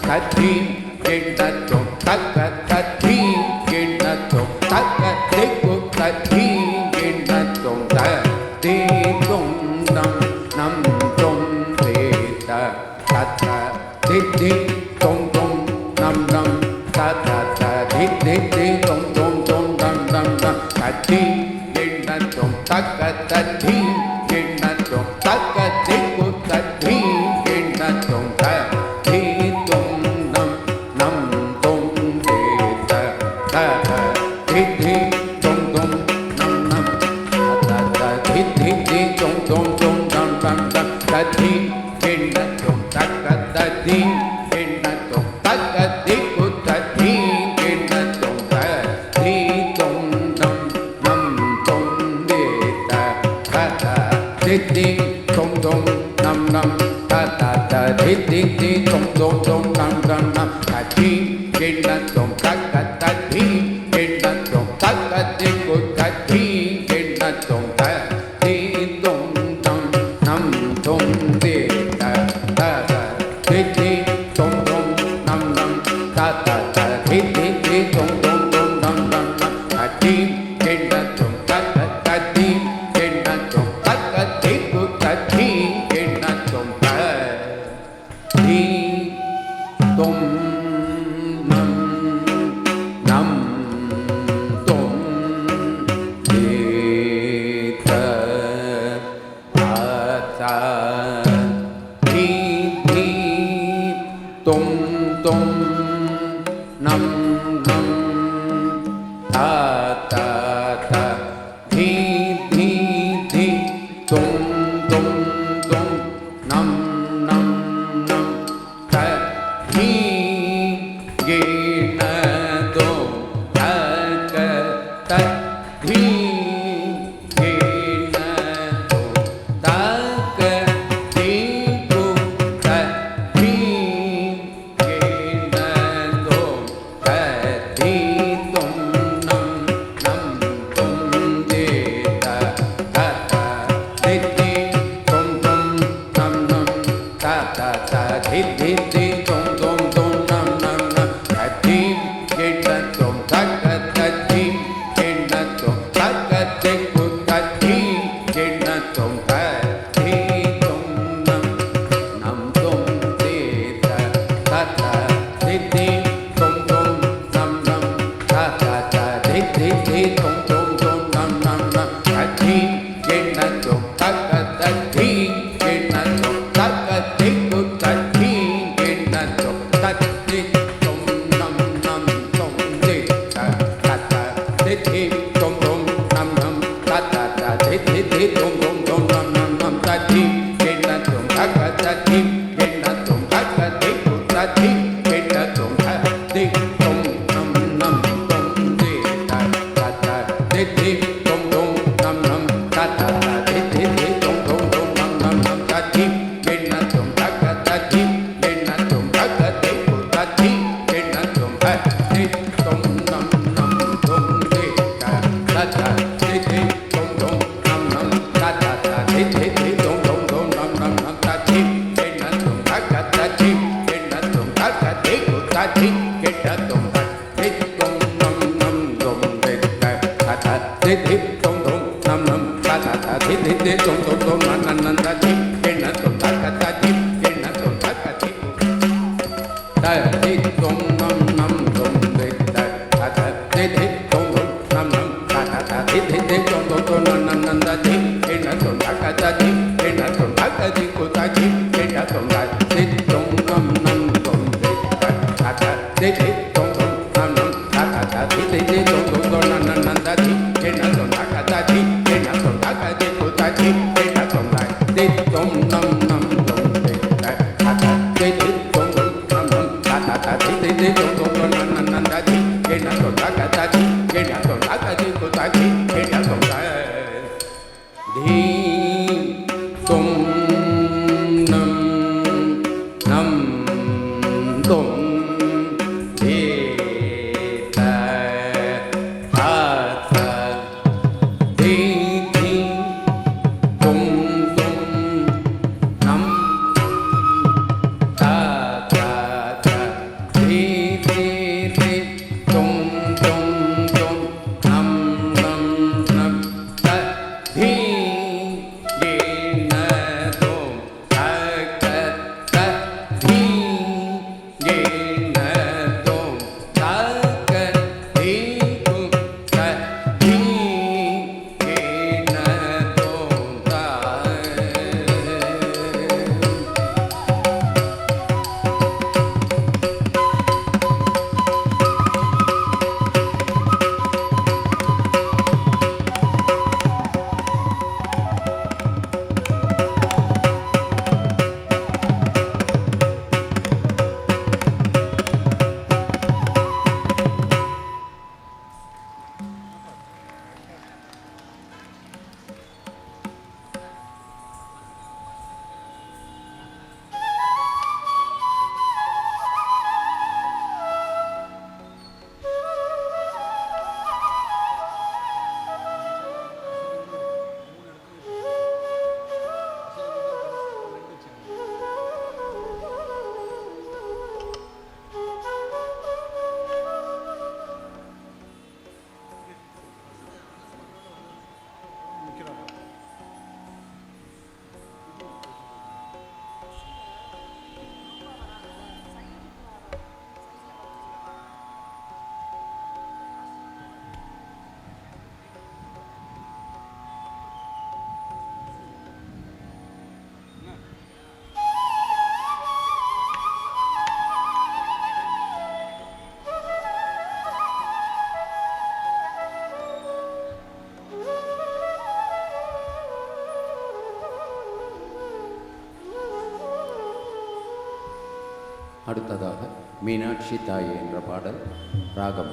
Theme எண்ணத்தும் தக்க theme எண்ணத்தும் தக்க திக்கு தீம் எண்ணத்தும் தீக்கும் நம் நம் தொம் தேத தத்த தித்தி தொம் தொம் நம் நம் தத்த தித்தி தொம் தொம் தொம் நம் நம் நம் தீம் எண்ணத்தும் தக்க தீம் எண்ணத்தும் தக்க திக்கு தீம் எண்ணத்தும் தீக்கும் நம் நம் தொம் தேத தத்த தித்தி தொம் தொம் நம் நம் தத்த தித்தி தொம் தொம் தொம் நம் நம் நம் தீம் எண்ணத்தும் தக்க தீம் எண்ணத்தும் தக்க திக்கு தீம் எண்ணத்தும் தீக்கும் நம் நம் தொம் தேத தத்த தித்தி தொம் தொம் நம் நம் தத்த தித்தி தொம் தொம் தொம் நம் நம் நம் தீம் எண்ணத்தும் தக்க தீம் எண்ணத்தும் தக்க திக்கு தீம் எண்ணத்தும் தீக்கும் நம் நம் தொம் தேத தத்த தித்தி தொம் தொம் நம் நம் தத்த தித்தி தொம் தொம் தொம் நம் நம் நம் தீம் எண்ணத்தும் தக்க தீம் எண்ணத்தும் தக்க திக்கு தீம் எண்ணத்தும் தீக்கும் நம் நம் தொம் தேத தத்த தித்தி தொம் தொம் நம் நம் தத்த தித்தி தொம் தொம் தொம் நம் நம் நம் தீ ஏனதோ தக்க தீ ஏனதோ தக்க தீக்கு தீ ஏனதோ தீ தொம் நம் நம் தொம் தேத தத்த தித்தி தொம் தொம் நம் நம் தத்த தித்தி தொம் தொம் தொம் நம் நம் நம் தீம் எண்ணத்தும் தக்க தீம் எண்ணத்தும் தக்க திக்கு தீம் எண்ணத்தும் தீக்கும் நம் நம் தொம் தேத தத்த தித்தி தொம் தொம் நம் நம் தத்த தித்தி தொம் தொம் தொம் நம் நம் நம் தீம் எண்ணத்தும் தக்க தீம் எண்ணத்தும் தக்க திக்கு தீம் எண்ணத்தும் தத்தி தொம் நம் நம் தொம் தேத தத்த தித்தி தொம் தொம் நம் நம் தத்த தித்தி தொம் தொம் தொம் நம் நம் நம் தீம் எண்ணத்தும் தக்க தீம் எண்ணத்தும் தக்க திக்கு தீம் எண்ணத்தும் தத்தி தொம் நம் நம் தொம் தேத தத்த தித்தி தொம் தொம் நம் நம் தத்த தித்தி தொம் தொம் தொம் நம் நம் நம் தீம் எண்ணத்தும் தக்க தீம் எண்ணத்தும் தக்க திக்கு தீம் எண்ணத்தும் தத்தி தொம் நம் நம் தொம் தேத தத்த தித்தி தொம் தொம் நம் நம் தத்த தித்தி தொம் தொம் தொம் நம் நம் நம் தீம் எண்ணத்தும் தக்க தீம் எண்ணத்தும் தக்க திக்கு தீம் எண்ணத்தும் தத்தி தொம் நம் நம் தொம் தேத தத்த தித்தி தொம் தொம் நம் நம் தத்த தித்தி தொம் தொம் தொம் நம் நம் நம் தீம் எண்ணத்தும் தக்க தீம் எண்ணத்தும் தக்க திக்கு தத்தி தொம் நம் நம் தொம் தேத தத்த தித்தி தொம் தொம் நம் நம் தத்த தித்தி தொம் தொம் தொம் நம் நம் நம் தீம் எண்ணத்தும் தக்க தீம் எண்ணத்தும் தக்க திக்கு தீம் எண்ணத்தும் தத்தி தொம் நம் நம் தொம் தேத தத்த தித்தி தொம் தொம் நம் நம் தத்த தித்தி தொம் தொம் தொம் நம் நம் நம் தீம் எண்ணத்தும் தக்க தீம் எண்ணத்தும் தக்க திக்கு தீம் எண்ணத்தும் தத்தி தொம் நம் நம் தொம் தேத தத்த தித்தி தொம் தொம் நம் நம் தத்த தித்தி தொம் தொம் தொம் நம் நம் நம் தீம் எண்ணத்தும் தக்க தீம் எண்ணத்தும் தக்க திக்கு தீம் எண்ணத்தும் தீம் தொம் நம் நம் தொம் தேத தத்த தித்தி தொம் தொம் நம் தத்த அடுத்ததாக மீனாட்சி தாயே என்ற பாடல் ராகம்.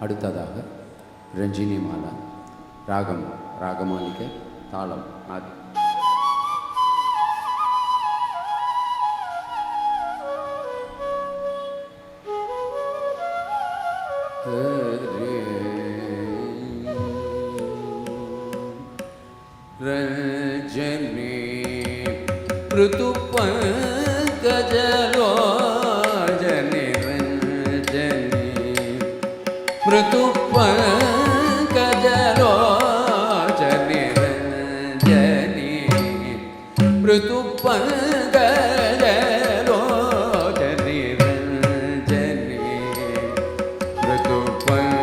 அடுத்ததாக ரஞ்சினி மாலா ராகம் ராகமாலிகை தாளம் ஆதி. रजनी ऋतुपङ्कजलोचने रजनी ऋतुपङ्कजलोचने रजनी ऋतुपङ्कजलोचने रजनी ऋतुपङ्कजलो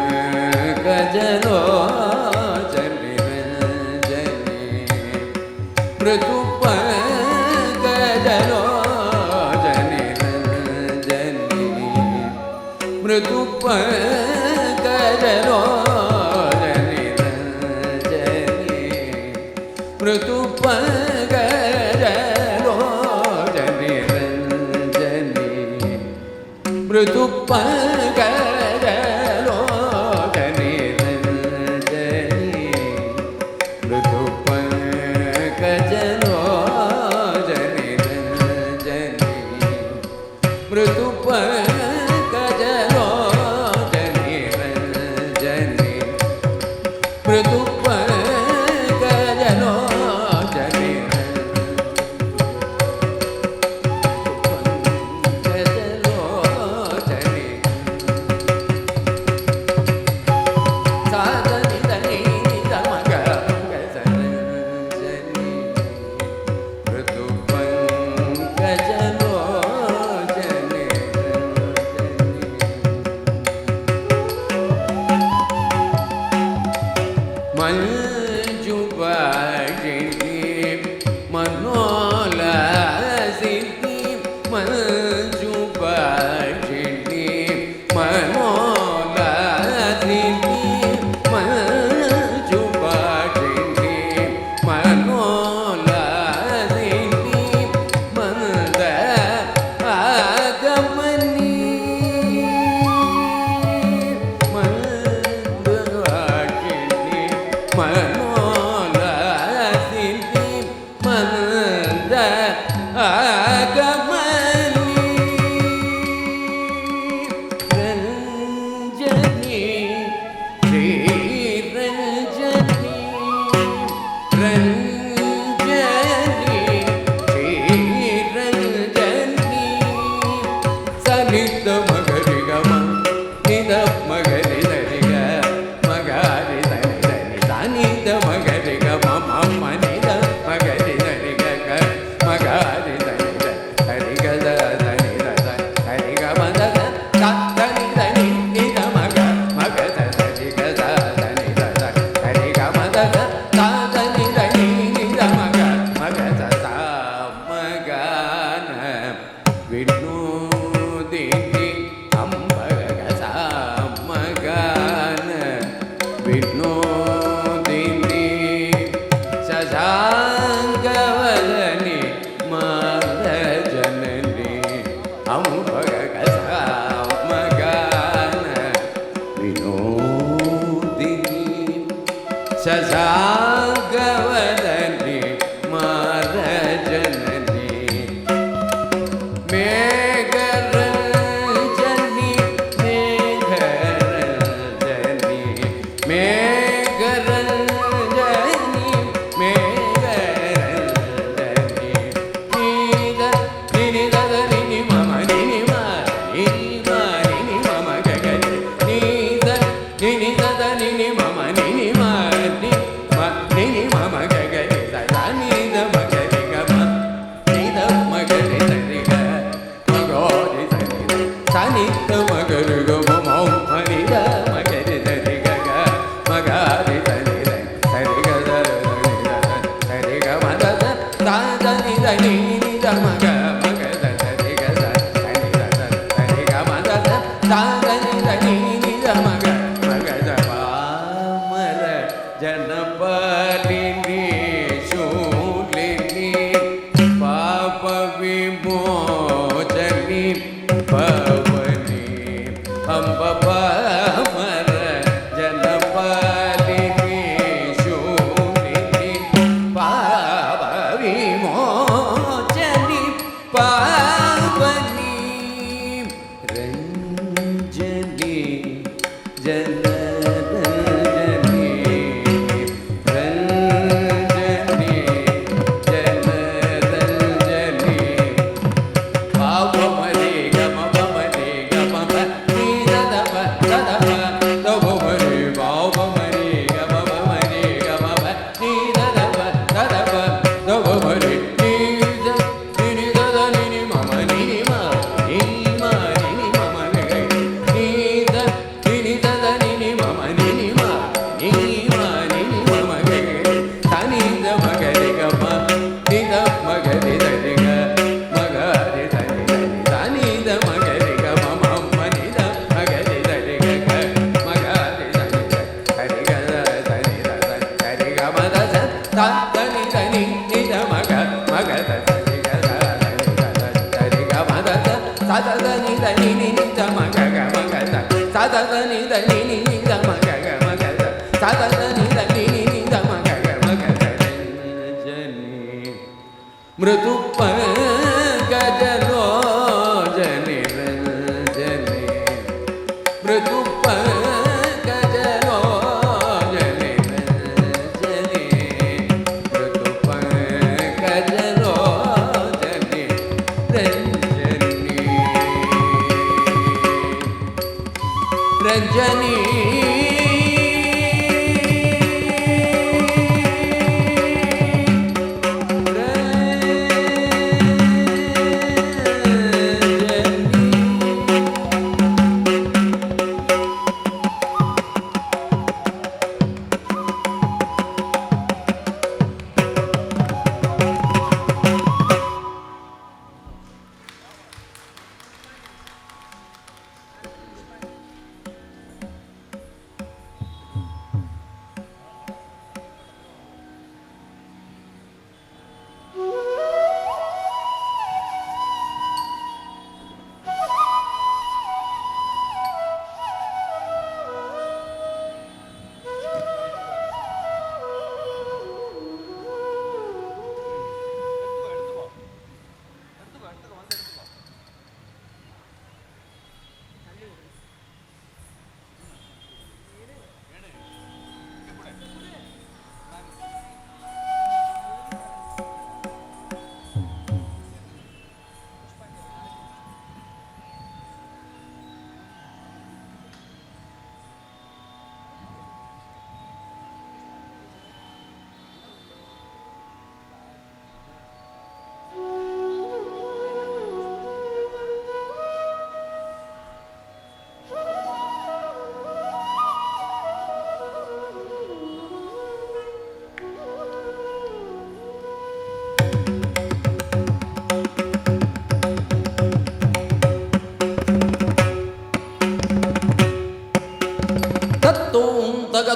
ऋतुपङ्कजलोचने रजनी ऋतुपङ्कजलोचने रजनी ऋतुपङ्कजलोचने रजनी ऋतुपङ्कजलोचने रजनी Magari विनोदिनी शशाङ्कवदनी मादजननी अमुपगकथामगान विनोदिनी शशाङ्कवदनी मादजननी मेघरञ्जनी मेघरञ्जनी मेघरञ्जनी मेघरञ्जनी नीद निनि दद निनि मम निनि मा निनि मम गगनि नीद निनि दद निनि मम निनि मा निनि मम गगनि सदा नीद मगरि गम नीद मगरि सरि ग मगरि सरि सनिद मगरि ग मौ मनिद मगरि सरि ग मगरि सरि सरि ग सरि ग मद द निद निनि द मग मग सरि ग सरि ग सरि ग मद द निद निनि द मग मग द पामर जनपलिनी शूलिनी पाप विमोचनी पवनी अम्ब पामर जनपलिनी शूलिनी पाप विमोचनी पावनी रंजनी जनरंजनी रंजनी जनरंजनी पावमरे गममरे गमम नीददप ददप दवमरे पावमरे गममरे गमम नीददप ददप दवमरे नीद निनि दद निनि मम निनि मा निनि मम गगै नीद निनि दद निनि मम निनि मा निनि मम गगै तनिद मगरि गम निद मगरि दरि ग मगरि दरि तनिद मगरि गम मम निद मगरि दरि ग मगरि दरि दरि ग दरि दरि ग मद तनि तनि निद मग मग दरि ग दरि ग मद तनि तनि निद मग मग तनि तनि निद मग मग तनि तनि निद मग मग रंजनी मृदु पंकजलोचनी रंजनी मृदु पंकजलोचनी रंजनी मृदु पंकजलोचनी रंजनी रंजनी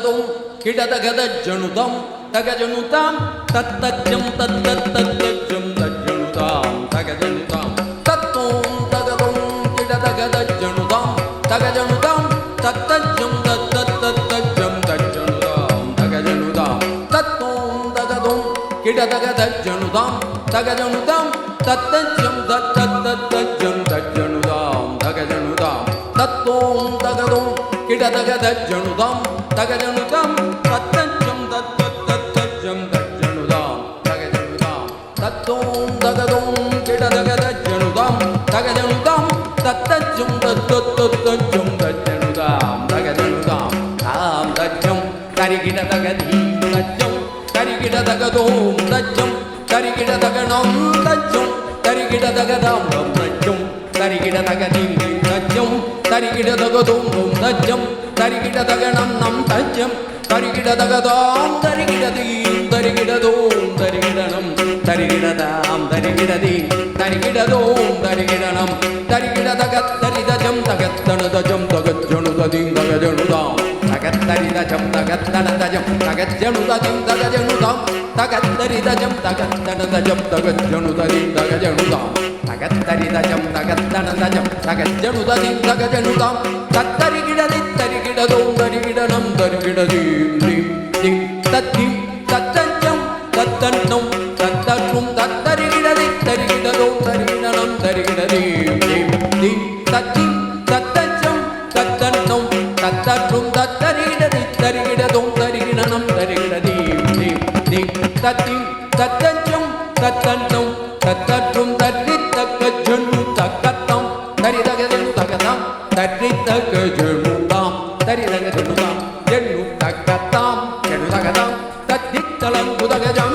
ತಗದುಂ ಕಿಡದಗದಜ್ಜನುತಂ ತಗಜನುತಾಂ ತತ್ತಜ್ಜಂ ತತ್ತತ್ತಜ್ಜಂ ತಜ್ಜನುತಾಂ ತಗಜನುತಾಂ ತತ್ತೋಂ ತಗದುಂ ಕಿಡದಗದಜ್ಜನುತಾಂ ತಗಜನುತಾಂ ತತ್ತಜ್ಜಂ ತತ್ತತ್ತಜ್ಜಂ ತಜ್ಜನುತಾಂ ತಗಜನುತಾಂ ತತ್ತೋಂ ತಗದುಂ ಕಿಡದಗದಜ್ಜನುತಾಂ ತಗಜನುತಾಂ ತತ್ತಜ್ಜಂ ತತ್ತತ್ತಜ್ಜಂ ತಜ್ಜನುತಾಂ ತಗಜನುತಾಂ ತತ್ತೋಂ ತಗದುಂ ಕಿಡದಗದಜ್ಜನುತಾಂ ತಗಜನುತಾಂ ತತ್ತಜ್ಜಂ ತತ್ತತ್ತಜ್ಜಂ ತಜ್ಜನುತಾಂ ತಗಜನುತಾಂ ತತ್ತೋಂ ತಗದುಂ ಕಿಡದಗದಜ್ಜನುತಾಂ ತಗಜನುತಾಂ ತತ್ತಜ್ಜಂ ತತ್ತತ್ತಜ್ಜಂ ತಜ್ಜನುತಾಂ ತಗಜನುತಾಂ ತಾಂ ತಜ್ಜಂ ತರಿಗಿಡದಗಧೀಂ ತಜ್ಜಂ ತರಿಗಿಡದಗದೋಂ ತಜ್ಜಂ ತರಿಗಿಡದಗಣಂ ತಜ್ಜಂ ತರಿಗಿಡದಗದಾಂ ತಜ್ಜಂ ತರಿಗಿಡದಗಧೀಂ ತಜ್ಜಂ ತರಿಗಿಡದಗದೋಂ ತಜ್ಜಂ ತರಿಗಿಡದಗಣಂ ನಂ ತಜ್ಜಂ ತರಿಗಿಡದಗದಾಂ ತರಿಗಿಡದೀಂ ತರಿಗಿಡದೋಂ ತರಿಗಿಡಣಂ ತರಿಗಿಡದಾಂ ತರಿಗಿಡದೀಂ ತರಿಗಿಡದೋಂ ತರಿಗಿಡಣಂ ತರಿಗಿಡದಗತ್ತರಿದಜಂ ತಗತ್ತಣದಜಂ ತಗಜ್ಜಣುದದೀಂ ತಗಜಣುದಾಂ ತಗತ್ತರಿದಜಂ ತಗತ್ತಣದಜಂ ತಗಜ್ಜಣುದಜಂ ತಗಜಣುದಾಂ ತಗತ್ತರಿದಜಂ ತಗತ್ತಣದಜಂ ತಗಜ್ಜಣುದದೀಂ ತಗಜಣುದಾಂ ತಗತ್ತರಿದಜಂ ತಗತ್ತಣದಜಂ ತಗಜ್ಜಣುದದೀಂ ತಗಜಣುದಾಂ ತತ್ತರಿಗಿಡದಿ ತರಿಗಿಡದೋಂ ತರಿಗಿಡಣಂ ತರಿಗಿಡದೀಂ ದೀಂ ದೀಂ ತದ್ದೀಂ ತತ್ತಜ್ಜಂ ತತ್ತನ್ನಂ ತತ್ತನ್ನುಂ ತತ್ತರಿಗಿಡದಿ ತರಿಗಿಡದೋಂ ತರಿಗಿಡಣಂ ತರಿಗಿಡದೀಂ ದೀಂ ದೀಂ ತದ್ದೀಂ ತತ್ತಜ್ಜಂ ತತ್ತನ್ನಂ ತತ್ತನ್ನುಂ ತತ್ತರಿಗಿಡದಿ ತರಿಗಿಡದೋಂ ತರಿಗಿಡಣಂ ತರಿಗಿಡದೀಂ ದೀಂ ದೀಂ ತದ್ದೀಂ ತತ್ತಜ್ಜಂ ತತ್ತನ್ನಂ ತತ್ತನ್ನುಂ ತರಿತಕ್ಕಜ್ಜನು ತಕ್ಕತ್ತಂ ತರಿದಗದನು ತಗತಾಂ ತರಿತಕ್ಕಜನುತಾಂ ತರಿದಗಜನುತಾಂ ಜನು ತಕ್ಕತ್ತಾಂ ಜನು ತಗತಾಂ ತದ್ದಿತ್ತಲಂಗುದಗಜಂ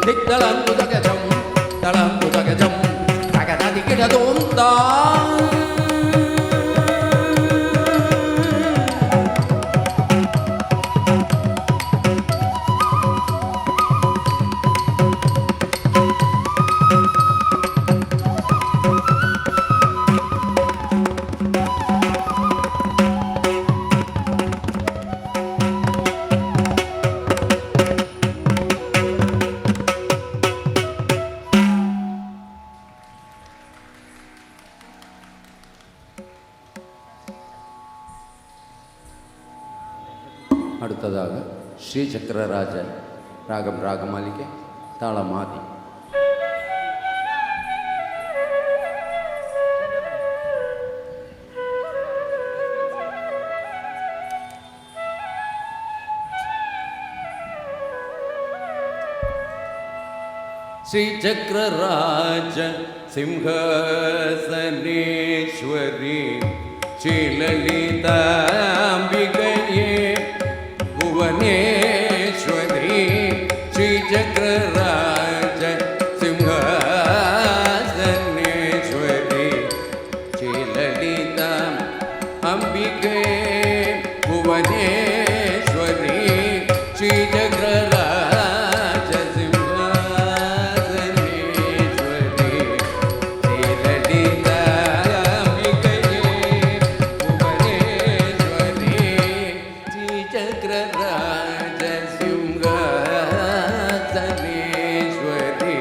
ದಿತ್ತಲಂಗುದಗಜಂ ತಲಂಗುದಗಜಂ ತಗದದಿಗಿಡದೋಂ ತಾಂ அடுத்ததாக ஸ்ரீசக்கரராஜ ராகம் ராகமாலிகை தாளமாதி. श्रीचक्रराज सिंहासनेश्वरी श्रीललिताम्बिकये भुवनेश्वरी श्रीचक्रराज सिंहासनेश्वरी श्रीललिताम् अम्बिके भुवनेश्वरी श्रीचक्रराज सिंहासनेश्वरी श्रीललिताम्बिकये भुवनेश्वरी श्रीचक्रराज सिंहासनेश्वरी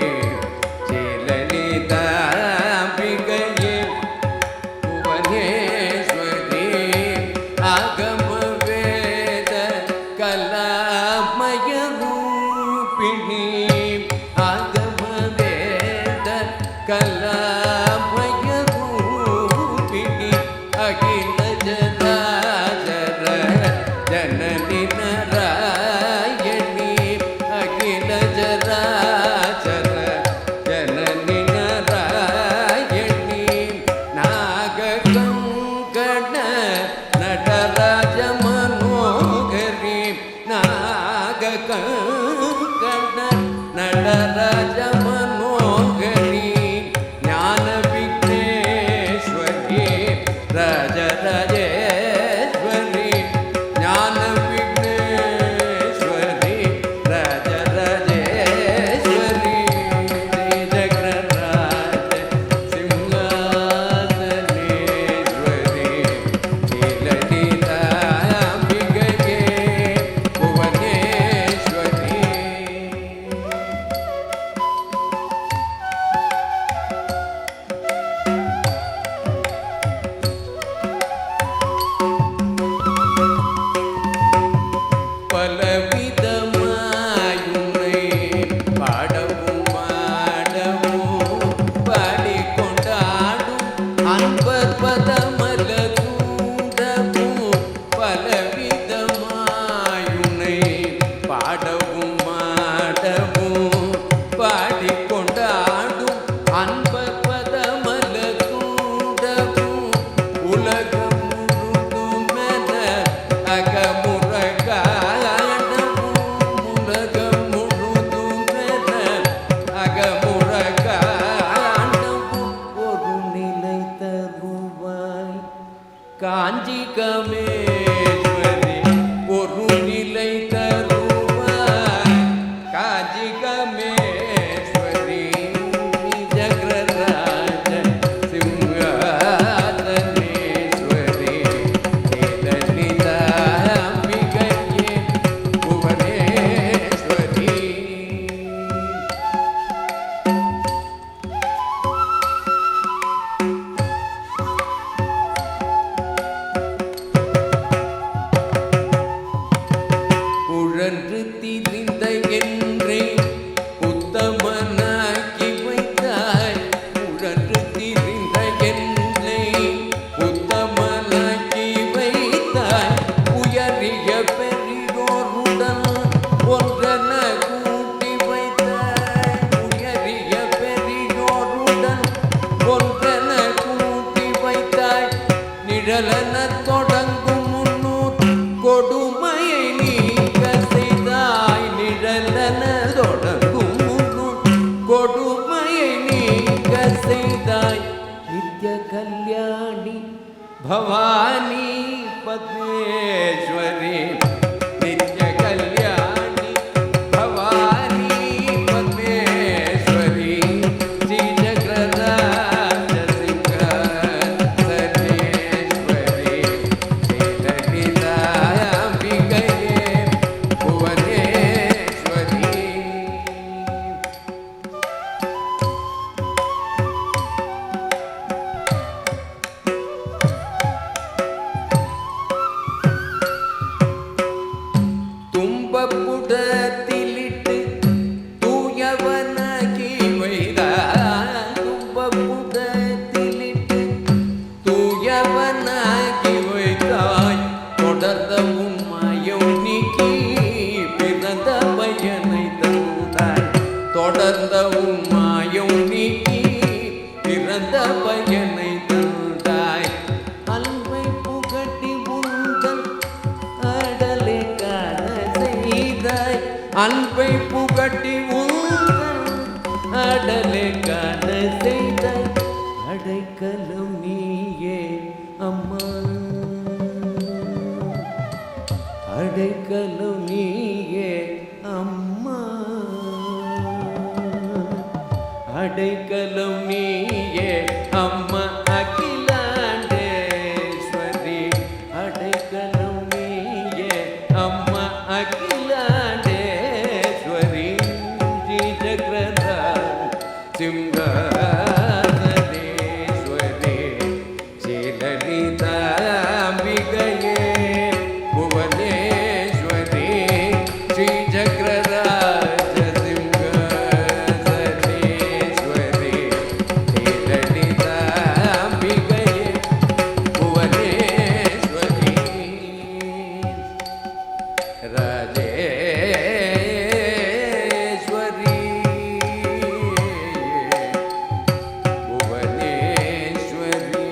श्रीललिताम्बिकये भुवनेश्वरी आगमवेद कलामय रूपिणी आगमवेद कलामय रूपिणी अखिल जराचर जननी नारायणी अखिल जराचर जननी नारायणी नागकङ्कण नटराज मनोहरी नागकङ्कण नटराज मनोहरी ज्ञान विघ्नेश्वरी राजराजेश्वरी ज्ञान विघ्नेश्वरी राजराजेश्वरी श्रीचक्रराज सिंहासनेश्वरी श्रीललिताम्बिकये ஆடவும் மாடவும் பாடிக்கொண்டாடும் அன்பர் பதமல சூடவும் உலகம் முழுதும் என அகமுற காணவும் உலகம் முழுதும் என அகமுற காணவும் ஒரு நிலை தருவாய் காஞ்சி கமேஸ்வரி ஒரு நிலை தருவாய் காஞ்சி கமேஸ்வரி ஜக்ரராஜ சிம்ஹாசனேஸ்வரி லலிதாம்பிகையே புவனேஸ்வரி. உழன்று திரிந்த என்றே உத்தமனாக்கி வைத்தாய் உழன்று திரிந்த என்றே உத்தமனாக்கி வைத்தாய் உயரிய பெரியோருடன் ஒன்றென கூட்டி வைத்தாய் உயரிய பெரியோருடன் ஒன்றென கூட்டி வைத்தாய் நிழலென தொடங்கும் முன்னூர் கொடுமையை நீக்க செய்தாய் நிழலென தொடங்கும் முன்னூர் கொடுமையை நீக்க செய்தாய் நித்ய கல்யாணி பவானி பத்மேஸ்வரி நித்ய கல்யாணி பவானி பத்மேஸ்வரி ஸ்ரீ ஜக்ரராஜ சிம்ஹாசனேஸ்வரி ஸ்ரீ லலிதாம்பிகையே புவனேஸ்வரி. தும்பப்புடத்திலிட்டு தூயவனாகி வைத்தாய் தும்பப்புடத்திலிட்டு தூயவனாகி வைத்தாய் தொடர்ந்த உண்மையும் நீக்கி பிறந்த பயனை தந்தாய் தொடர்ந்த உண்மையும் நீக்கி பிறந்த பயனை தந்தாய் அன்பை புகட்டி உந்தன் அடலை காண செய்தாய் அன்பை புகட்டி உந்தன் அடலை காண செய்தாய் அடைக்கலம் நீயே அம்மா அடைக்கலம் நீயே அம்மா அடைக்கலம் நீயே அம்மா அகிலாண்டேஸ்வரி அடைக்கலம் நீயே அம்மா அகிலாண்டேஸ்வரி ஸ்ரீ ஜக்ரராஜ சிம்ஹாசனேஸ்வரி ஸ்ரீ லலிதாம்பிகையே புவனேஸ்வரி ஸ்ரீ ஜக்ரராஜ சிம்ஹாசனேஸ்வரி ஸ்ரீ லலிதாம்பிகையே புவனேஸ்வரி. ராஜேஸ்வரி புவனேஸ்வரி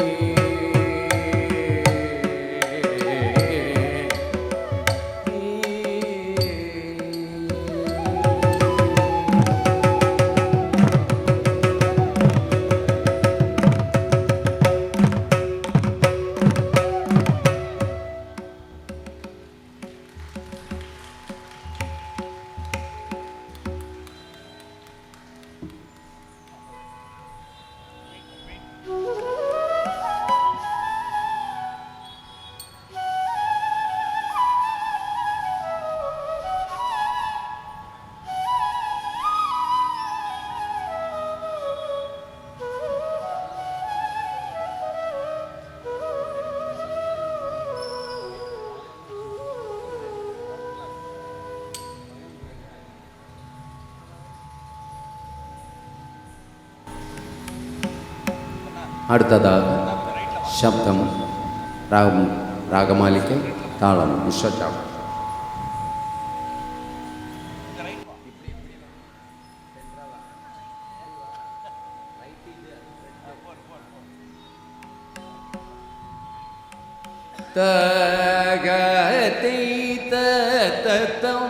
அடுத்ததாக சப்தம் ராகமாலிகை தாளம் விஸ்வஜாபம். தகதை தத்தம்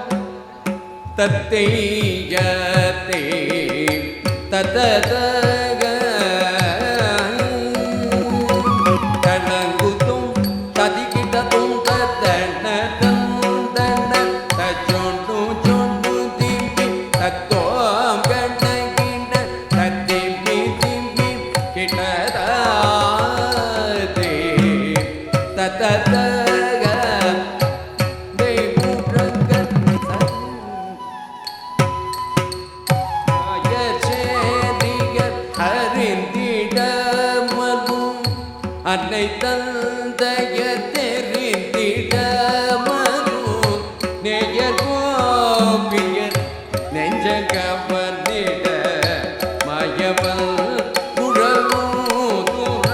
தத்தையதே தத்ததக தனங்குதும் ததிகிடதும் தத்தனதம் தன தச்சொண்டு சொண்டு திம்பி தத்தோம் கண்ணகிட தத்திம்பி திம்பி கிட்டதே தத்ததக அன்னை தந்தைய தெரிந்திட மறு நேயர் கோபியர் நெஞ்ச கவர்ந்திட மாயவன் குழலூதுர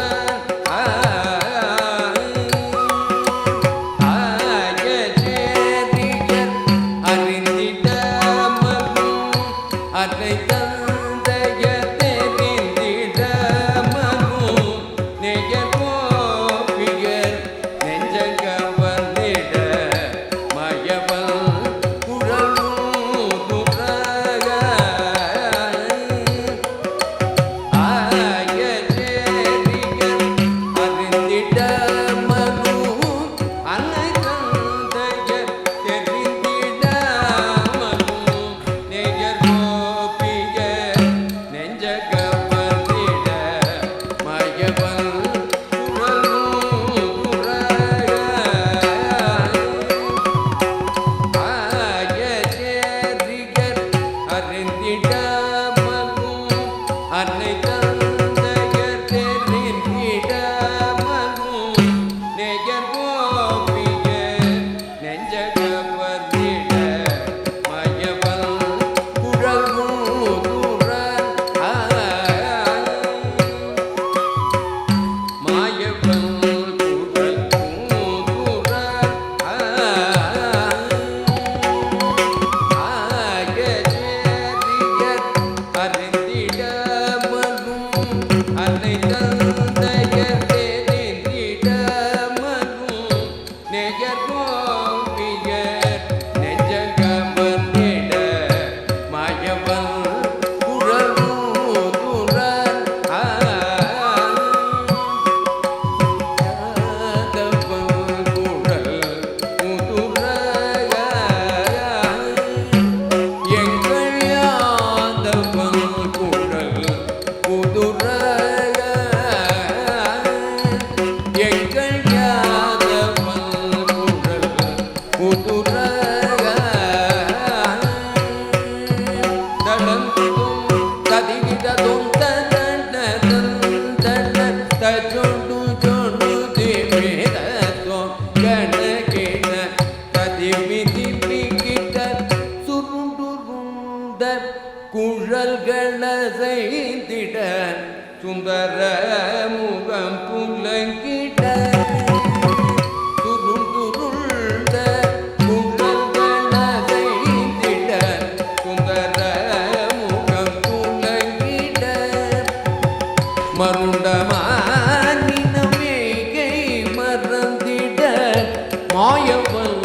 ஆயச்சேரியர் அறிந்திட மறு அன்னை தந்தைய தெரிந்திட மறு நேயர் குழல்களசைந்திட சுந்தர முகம் புலங்கிட துருந்துருண்ட குழல்களசைந்திட சுந்தர முகம் புலங்கிட மருண்டமானினமேகை மறந்திட மாயவன்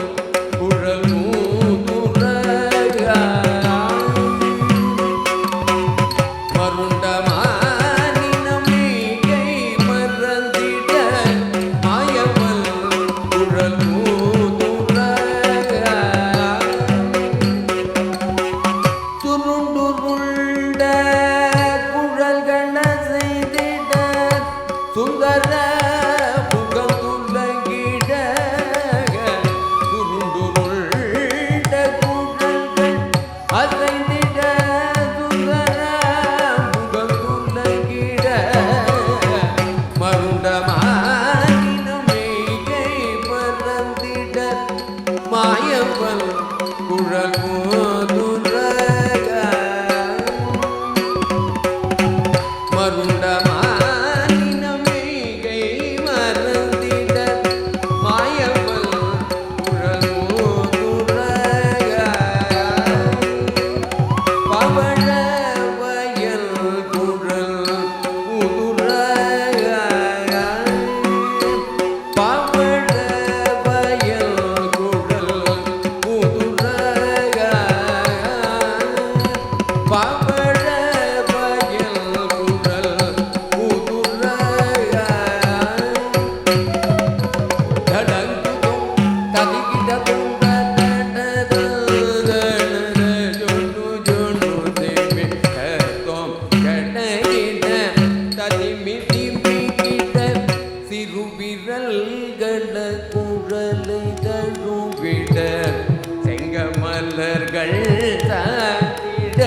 மலர்கள் சாத்திட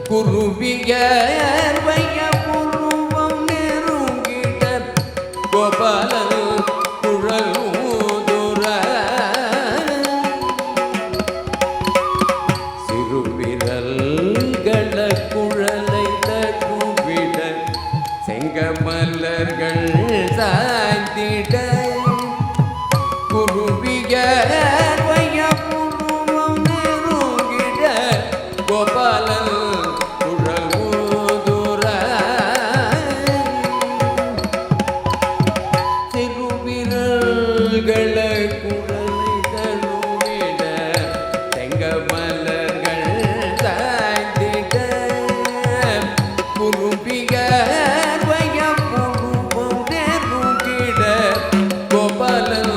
குருவியர் வைய புருவம் நெருங்கிட கோபாலன் குழல் ஊதுற சிறுவிரல்கள குழலை தகுவிட செங்கமலர்கள் சாய்ந்திட குருவியர் வைய புருவம் நெருங்கிட கோபாலன் குழல் ஊதுற சிறுவிரல்கள குழலை தழுவிட செங்கமலர்கள் சாய்ந்திட குருவியர் வைய புருவம் நெருங்கிட கோபாலன்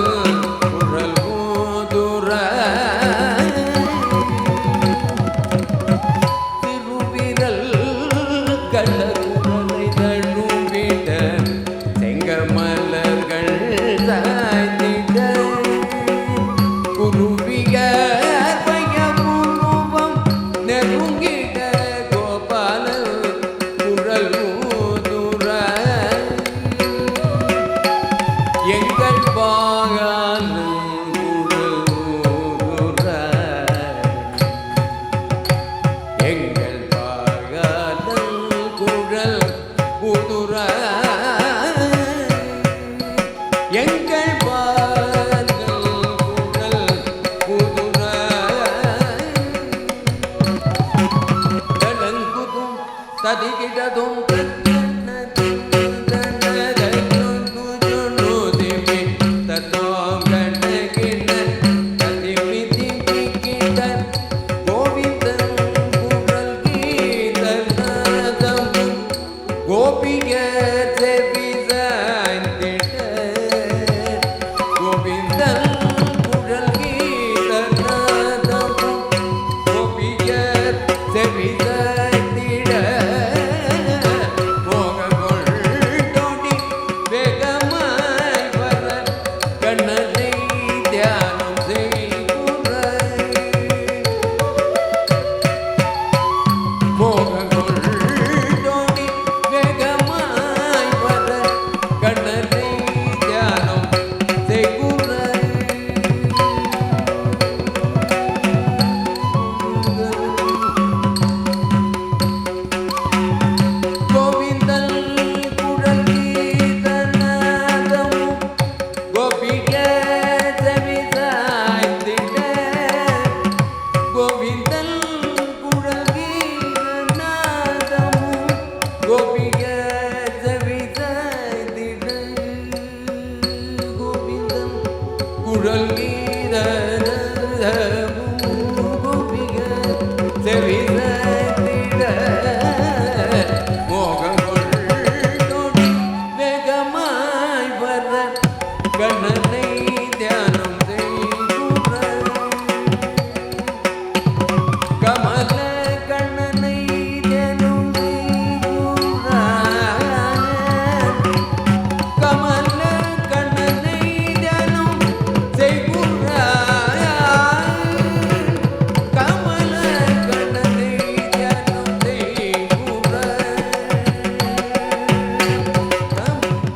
குழல் ஊதுற திருவிரல்கள குழலை தழுவிட செங்கமலர்கள் சாய்ந்திட குருவியர் வைய புருவம் நெருங்கிட கோபாலன் குழல் ஊதுற எங்கள் பாகாலும் குழல் ஊதுற எங்கள் பாகாலும் குழல் ஊதுற எங்கள் பாகாலும் குழல் ஊதுற தலங்குதும் ததிகிடதும் கோபியர் செவி சாய்ந்திட கோவிந்தன் குழல் கீதநாதம் கோபியர் செவி சாய்ந்திட மோகங்கொள் தோண்டி வேகமாய் வர கண்ணனை தியானம் செய்குற மோகங்கொள் தோண்டி வேகமாய் வர கண்ணனை தியானம் செய்குற கோவிந்தன் குழல் கீதநாதம் கோபியர் செவி சாய்ந்திட கோவிந்தன் குழல் கீதநாதம் கோபியர் செவி சாய்ந்திட கோவிந்தன் குழல் கீதநாதம் கோபியர் செவி சாய்ந்திட மோகங்கொள் தோண்டி வேகமாய் வர கண்ணனை தியானம் செய்குற கமல கண்ணனை தியானம் செய்குற கமல கண்ணனை தியானம் செய்குற கமல கண்ணனை தியானம் செய்குற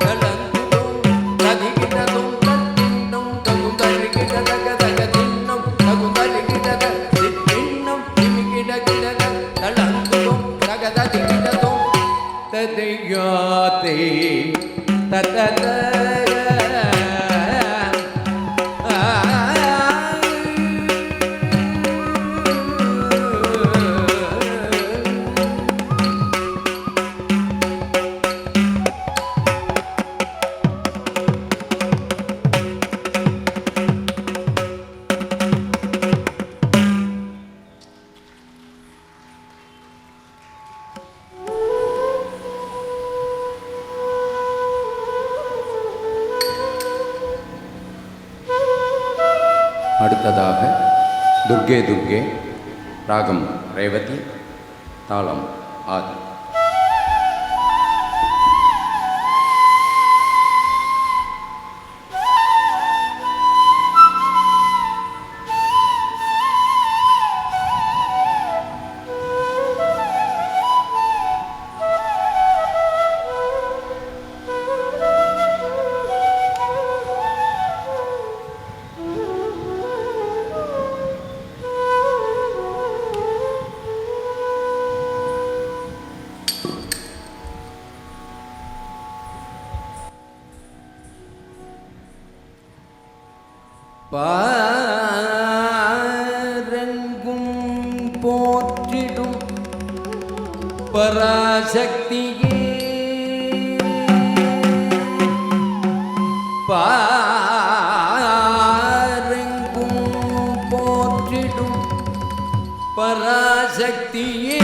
தலங்குதும் ததிகிடதும் தத்தின்னும் தகுந்தருகிட தகதகதின்னும் தகுந்தருகிட தின்னும் திமிகிட கிடக தலங்குதும் தகததிகிடதும் ததையாதே ததத அடுத்ததாக துர்கே துர்கே ராகம் ரேவதி தாளம் ஆதி. போற்றிடும் பராசக்தியே பாரெங்கும் போற்றிடும் பராசக்தியே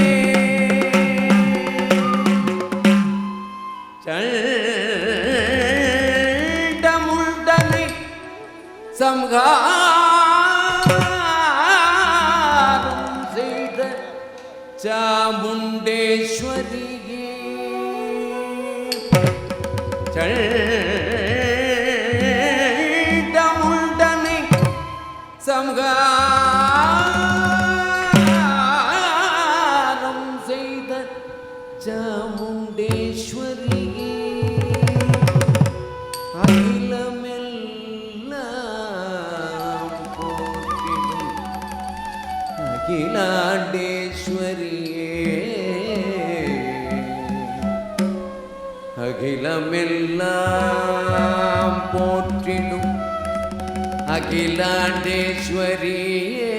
சண்டமுண்டனை சம்ஹாரம் செய்த சாமுண்டேஸ்வரியே சண்டமுண்டனை சம்ஹாரம் செய்த சாமுண்டேஸ்வரியே அகிலமெல்லாம் போற்றிடும் அகிலாண்டேஸ்வரியே அகிலமெல்லாம் போற்றிடும் அகிலாண்டேஸ்வரியே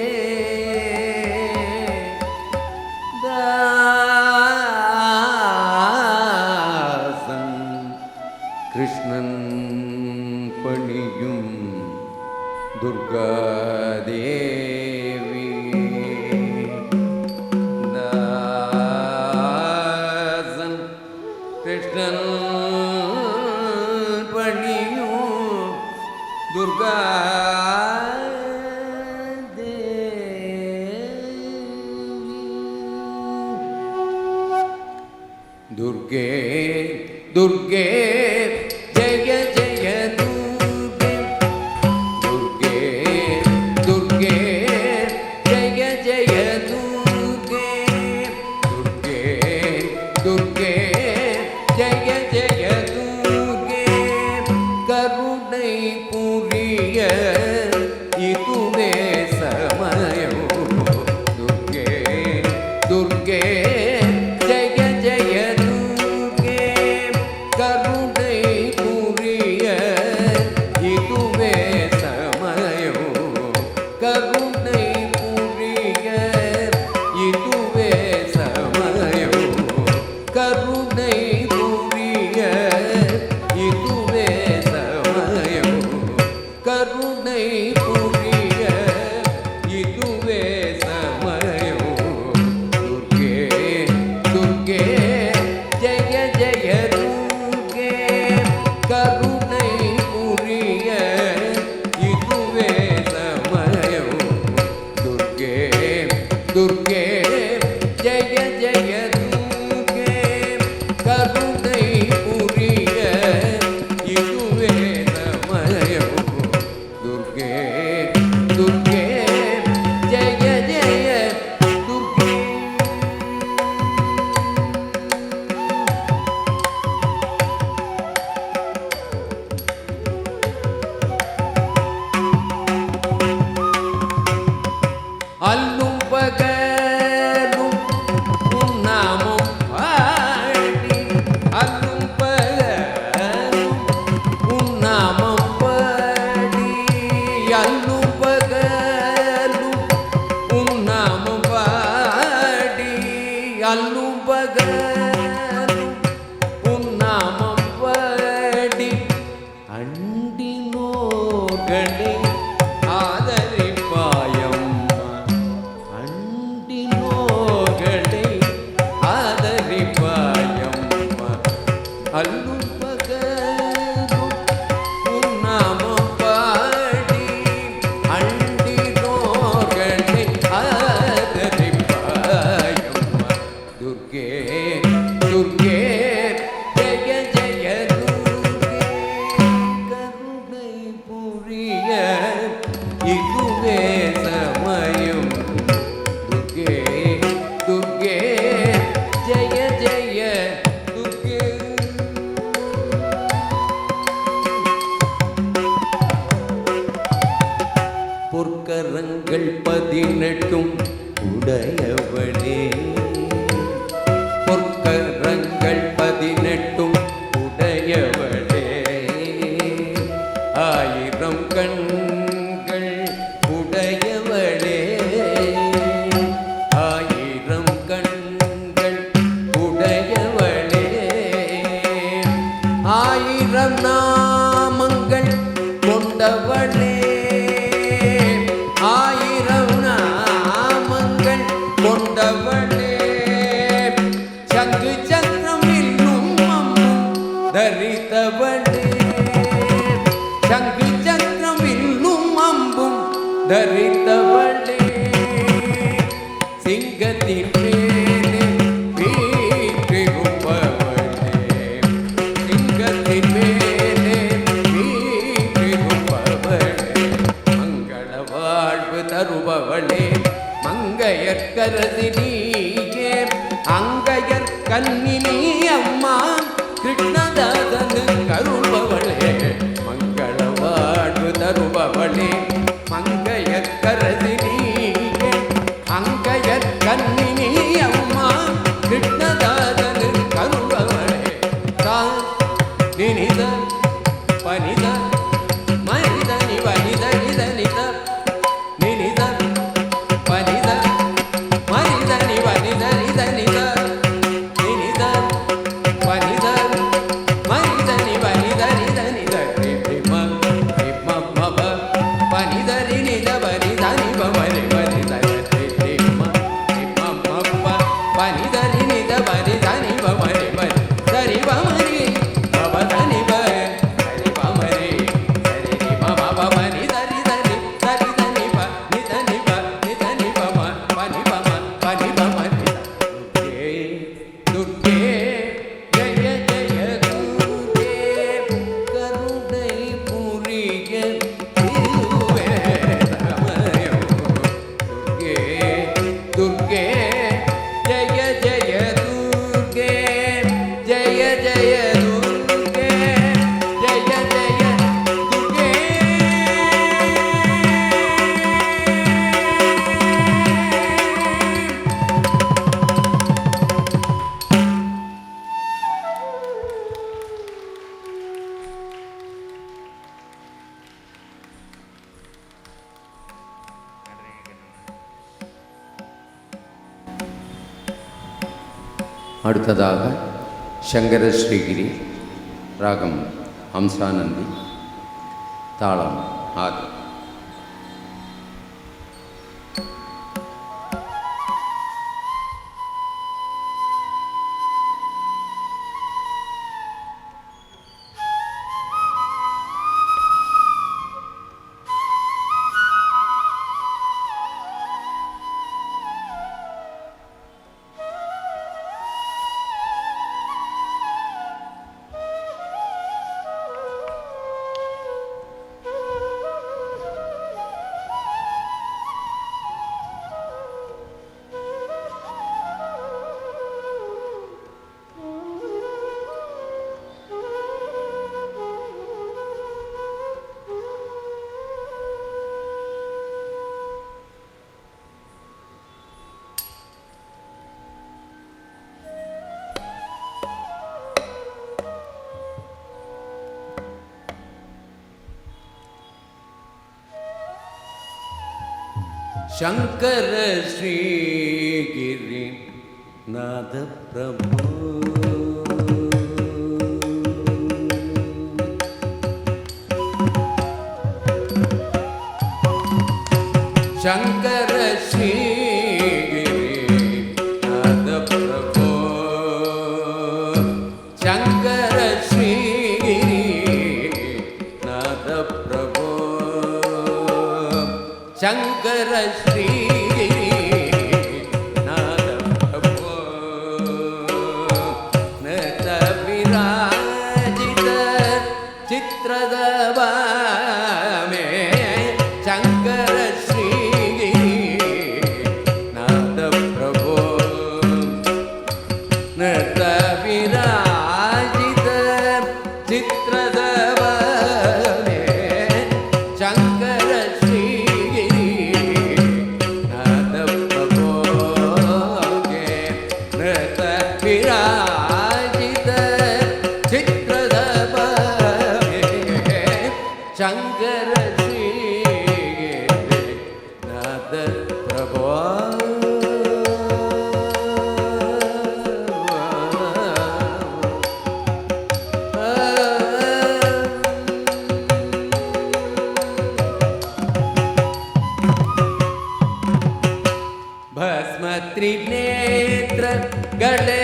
தாசன் கிருஷ்ணன் பணியும் துர்காதேவி தாசன் கிருஷ்ணன் பணியும் துர்கே துர்கே ஜெய ஜெய துர்கே துர்கே துர்கே ஜெய ஜெய துர்கே துர்கே துர்கே ஜெய ஜெய துர்கே கருணை புரிய இதுவே சமயம் துர்கே துர்கே துர்கே ஜெய ஜெய துர்கே கருணை புரிய இதுவே சமயம் துர்கே துர்கே ஜெய ஜெய துர்கே அல்லும் பகலும் உன்னாமம் பாடி அல்லும் பகலும் உன்னாமம் பாடி அல்லும் பகலும் உன்னாமம் பாடி அல்லும் பகலும் உன்னாமம் பாடி அண்டினோர்களே அல்லும் பகலும் உன்னாமம் பாடி அண்டினோர்களை ஆதரிப்பாயம்மா துர்கே துர்கே ஜெய ஜெய துர்கே கருணை புரிய இதுவே சமயம் துர்கே துர்கே ஜெய ஜெய துர்கே பொற்கரங்கள் 18 உடையவளே பொற்கரங்கள் 18 உடையவளே ஆயிரம் கண்கள் உடையவளே சிங்கத்தின் மேலே வீற்றிருப்பவளே, சிங்கத்தின் மேலே வீற்றிருப்பவளே, மங்கள வாழ்வு தருபவளே, மங்கையற்கரசி நீயே, அங்கையர் கண்ணினி அம்மா கிருஷ்ணதாசனு கருள்பவளே, மங்கள வாழ்வு தருபவளே, மங்கையற்கரசி நீயே, அங்கையர் கண்ணினி அம்மா கிருஷ்ணதாசனு கருள்பவளே, நினித பனித மனித நிவனித நித நித நினித பனித மனித நிவனித நித நித நினித பனித மனித நிவனித நித நித ரிம ரிம மப பனித நித பனித நிப மரி மரித ரிம ரிம மப பனித நித பனித நிப மரி மரி சரி பமரி மப தனிப சரி பமரி சரி நிப மப பனி சரி சரி சரி தனிப நித நிப நித நிப ம பனி பம பனி பம நித துர்கே துர்கே ஜெய ஜெய துர்கே கருணை புரிய திருவே ரமயம் துர்கே துர்கே ஜெய ஜெய துர்கே ஜெய ஜெய துர்கே ஜெய ஜெய துர்கே. அடுத்ததாக சங்கர ஸ்ரீகிரி, ராகம் ஹம்சானந்தி, தாளம் ஆதி. शंकर श्रीगिरि नाथ प्रभु शंकर श्रीगिरि नाथ प्रभु शंकर श्रीगिरि नाथ प्रभु शंकर श्रीगिरि नाथ प्रभु नत विराजित चित्रदवा में शंकर श्रीगिरि नाथ प्रभु नत विराजित चित्रदवा में शंकर शंकर श्रीगिरि नाथ प्रभु भस्म त्रिनेत्र गले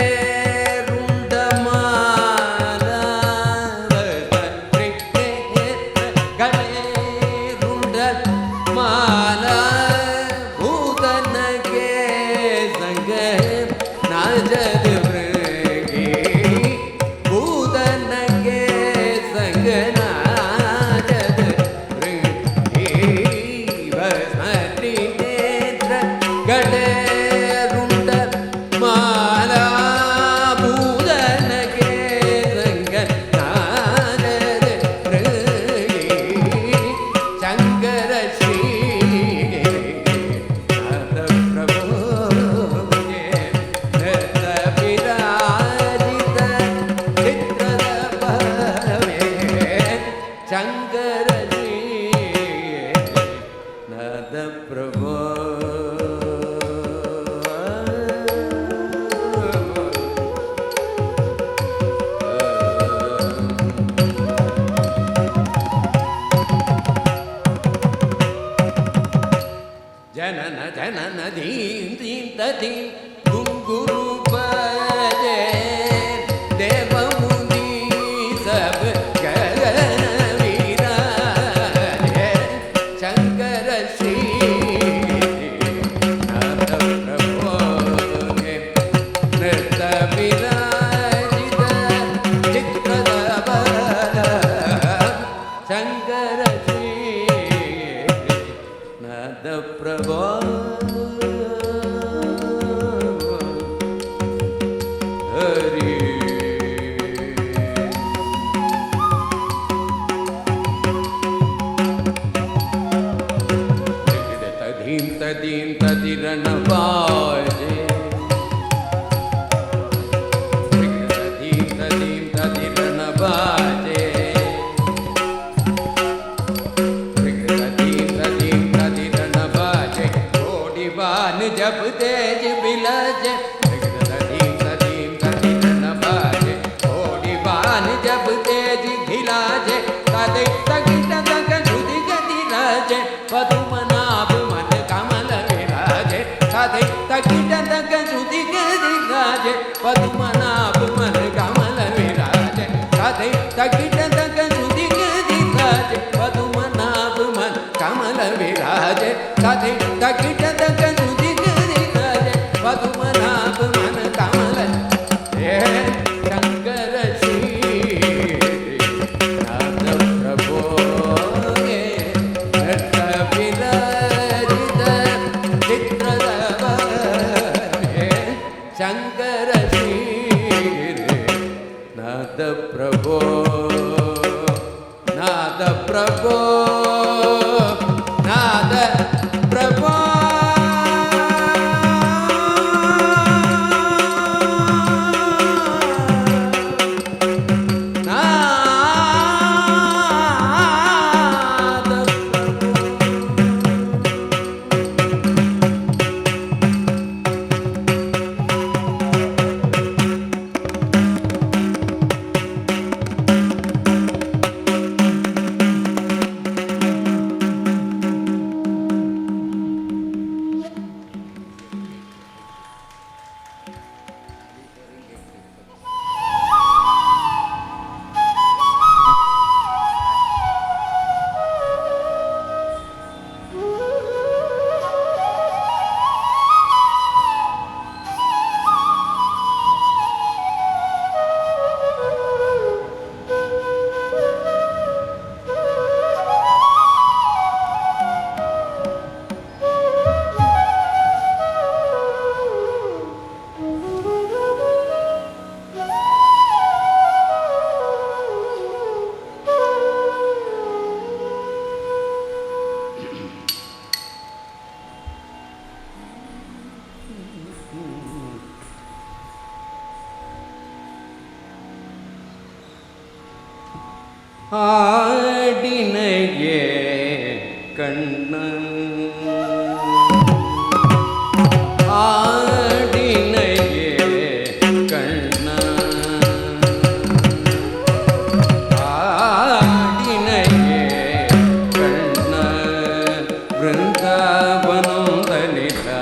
संग ஆடினையே கண்ணன் ஆடினையே கண்ணன் ஆடினையே கண்ணன் பிருந்தாவனம் தலிதா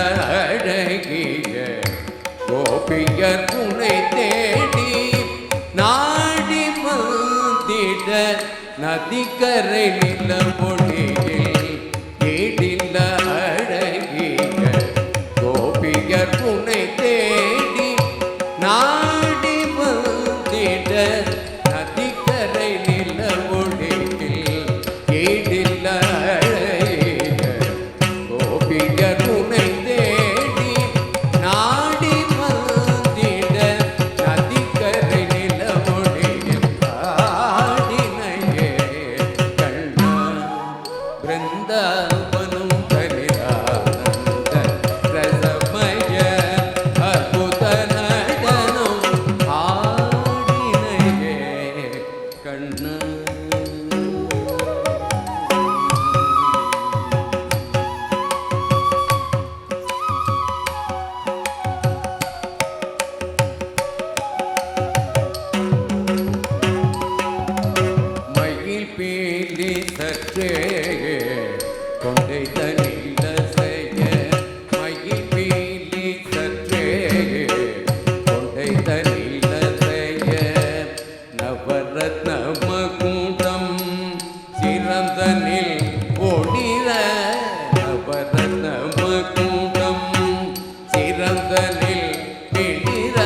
அழகிய கோபியர் துணை தேடி நாடி வந்திட நதிக்கரை நில மொழியில் ஏடில்ல அழகிய கோபியர் துணை தேடி நாடி வந்திட நதிக்கரை நில மொழியில் ஏடில்ல அழகிய கோபியர் துணை தேடி நாடி வந்திட நதிக்கரை நில மொழியில் ஆடினையே கண்ணா பிருந்தாவனம் தனிரானந்த ரசமய அற்புத நடனம் ஆடினையே கண்ணா. மயில் பீலி சற்றே கொண்டை தனில செய்ய மயில் பீலி சற்றே கொண்டை தனில செய்ய நவரத்ன மகுடம் சிறந்தனில் ஒளிர நவரத்ன மகுடம் சிறந்தனில் எழிர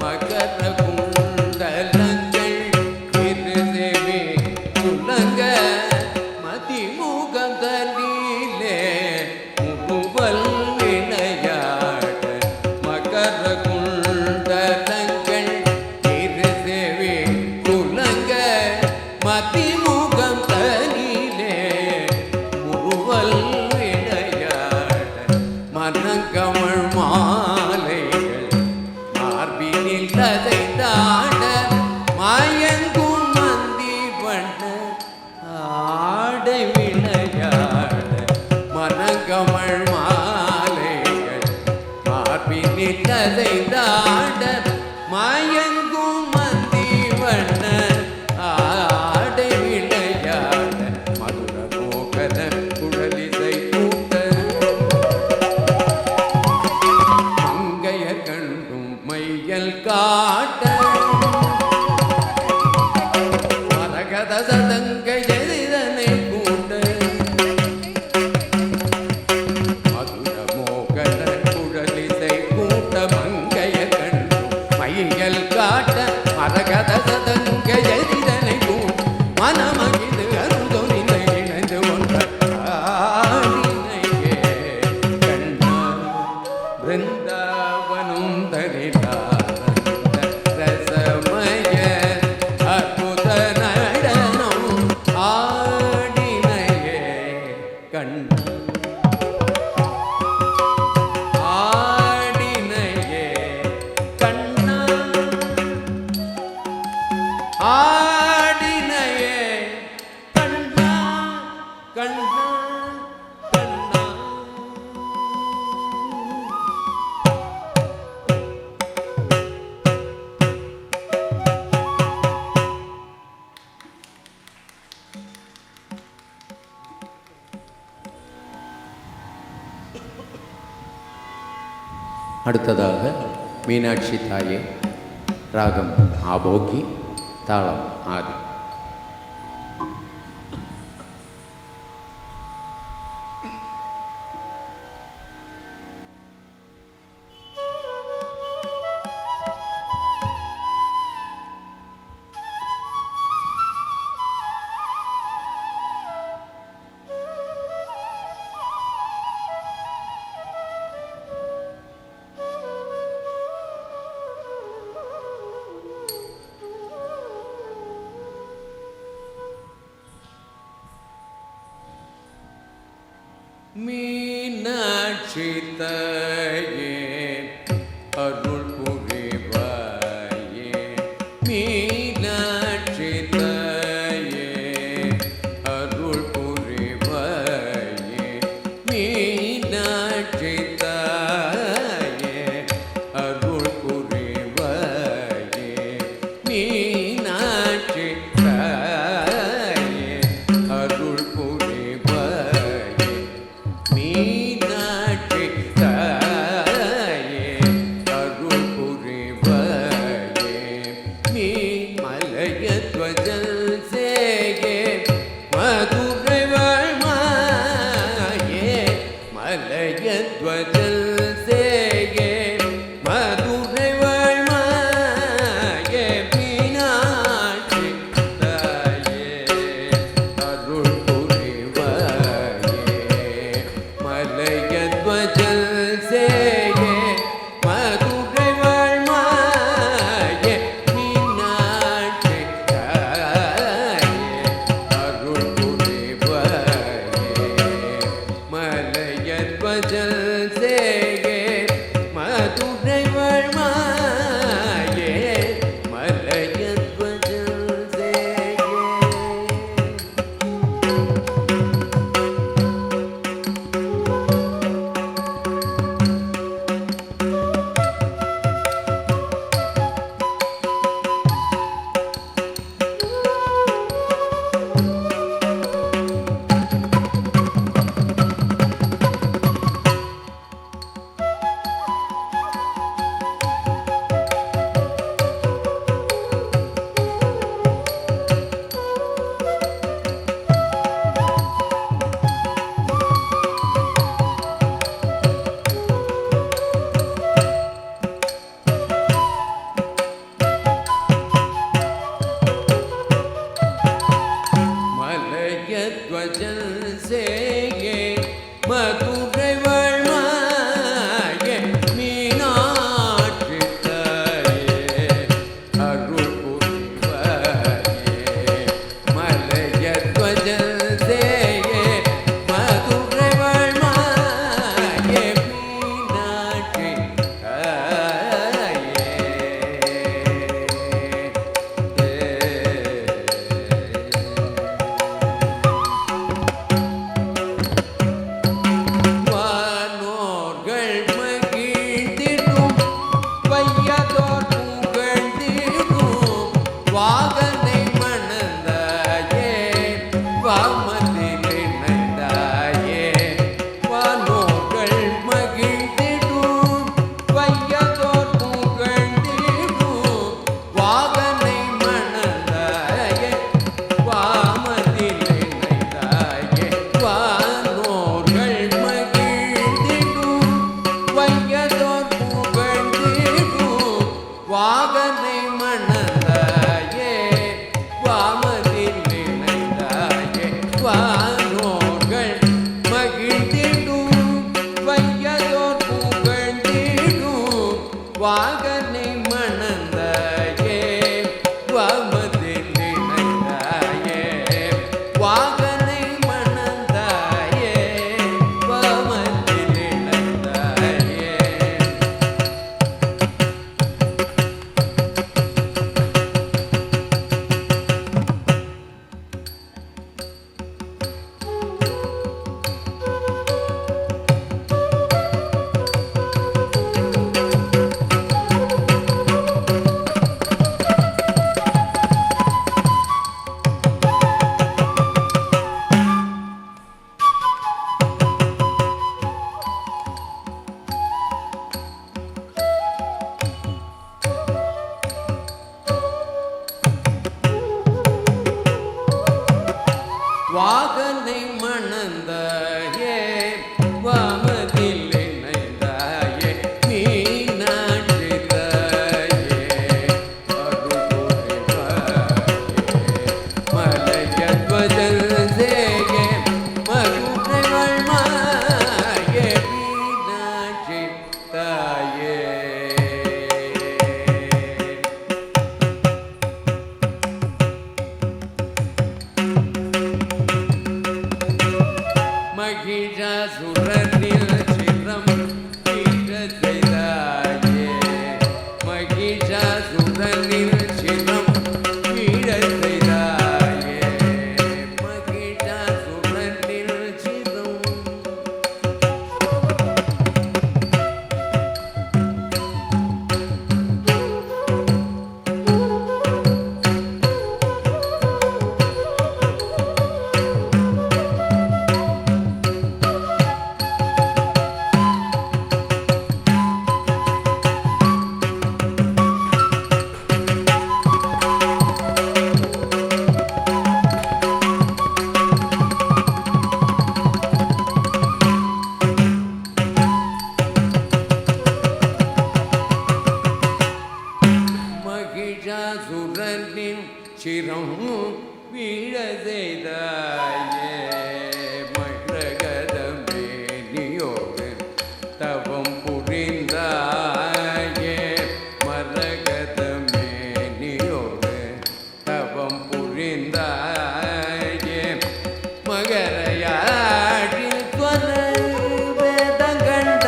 மகர குண்டலங்கள் திருதேவி துலங்க மதிமுகந்தலிலே முகுவல் விளையாட மகர குண்டலங்கள் திருதேவி துலங்க மதிமுகம் தனிலே முகுவல் விளையாட மனங்கமழ் மாலைகள் மார்பினில் ததை தாட மாயங்கும் மந்தி வண்ண ஆடை விளையாட மனங்கமழ் மாலைகள் மார்பினில் ததை தாட மாயங்கும் மந்தி வண்ண ஆடை விளையாட மதுர மோகன குழலிசை கூட்ட மங்கைய கண்டும் மையல் காட்ட மரகத சதங்க எதிரனை கூட்ட மதுர மோகன குழலிசை கூட்ட மங்கைய கண்டும் மையல் காட்ட மரகத சதங்க எதிரனை கூட்ட மனமகிது அருந்தொழிலை இணைந்து ஒன்ற ஆடினையே கண்ணா பிருந்தாவனம் தனிலானந்த ரசமய அற்புத நடனம் ஆடினையே கண்ணா ஆடினையே கண்ணா ஆடினையே கண்ணா கண்ணா கண்ணா. அடுத்ததாக மீனாட்சி தாயே ராகம் ஆபோகி தாளம் ஆதி. மீனாட்சி தாயே அருள் புரிவாயே மீனாட்சி தாயே அருள் புரிவாயே மீனாட்சி தாயே அருள் புரிவாயே மீனாட்சி தாயே அருள் புரிவாயே மீனாட்சி சேயே மதுரை வழ்மாயே மலையத்வஜல் சேயே மலையத்வஜல் சேயே மதுரை வழ்மாயே மீனாட்சி தாயே அருள் புரிவாயே மலையத்வஜல் சேயே மதுரை வழ்மாயே மீனாட்சி வானோர்கள் மகிழ்ந்திடும் வையதோர் புகழ்ந்திடும் வாகனை மணந்தாயே வாமதில் இணைந்தாயே வானோர்கள் மகிழ்ந்திடும் வையதோர் புகழ்ந்திடும் வாகனை மணந்தாயே வாமதில் இணைந்தாயே வானோர்கள் மகிழ்ந்திடும் வையதோர் புகழ்ந்திடும் வாகனை மணந்தாயே வாமதில் இணைந்தாயே வானோர்கள் மகிழ்ந்திடும் வையதோர் புகழ்ந்திடும் வாகனை மணந்தாயே வாமதில் இணைந்தாயே வாகனை மணந்தாயே வாமதில் இணைந்தாயே வாகனை மணந்தாயே வாமதில் இணைந்தாயே மீனாட்சி தாயே அருள் புரிவாயே மலையத்வஜல் சேயே மதுரை வழ்மாயே மீனாட்சி தாயே மகிஷாசுரனில் சிரம் வீழ செய்தாயே மகிஷாசுரனில் சிரம் வீழ செய்தாயே மகிஷாசுரனில் சிரம் மகிஷாசுரனின் சிரம் வீழ செய்தாயே மழகதமே நியோக தவம் புரிந்தாயே மரகதமே நியோக தவம் புரிந்தாயே மகரையாடி துவர வேதங்கண்ட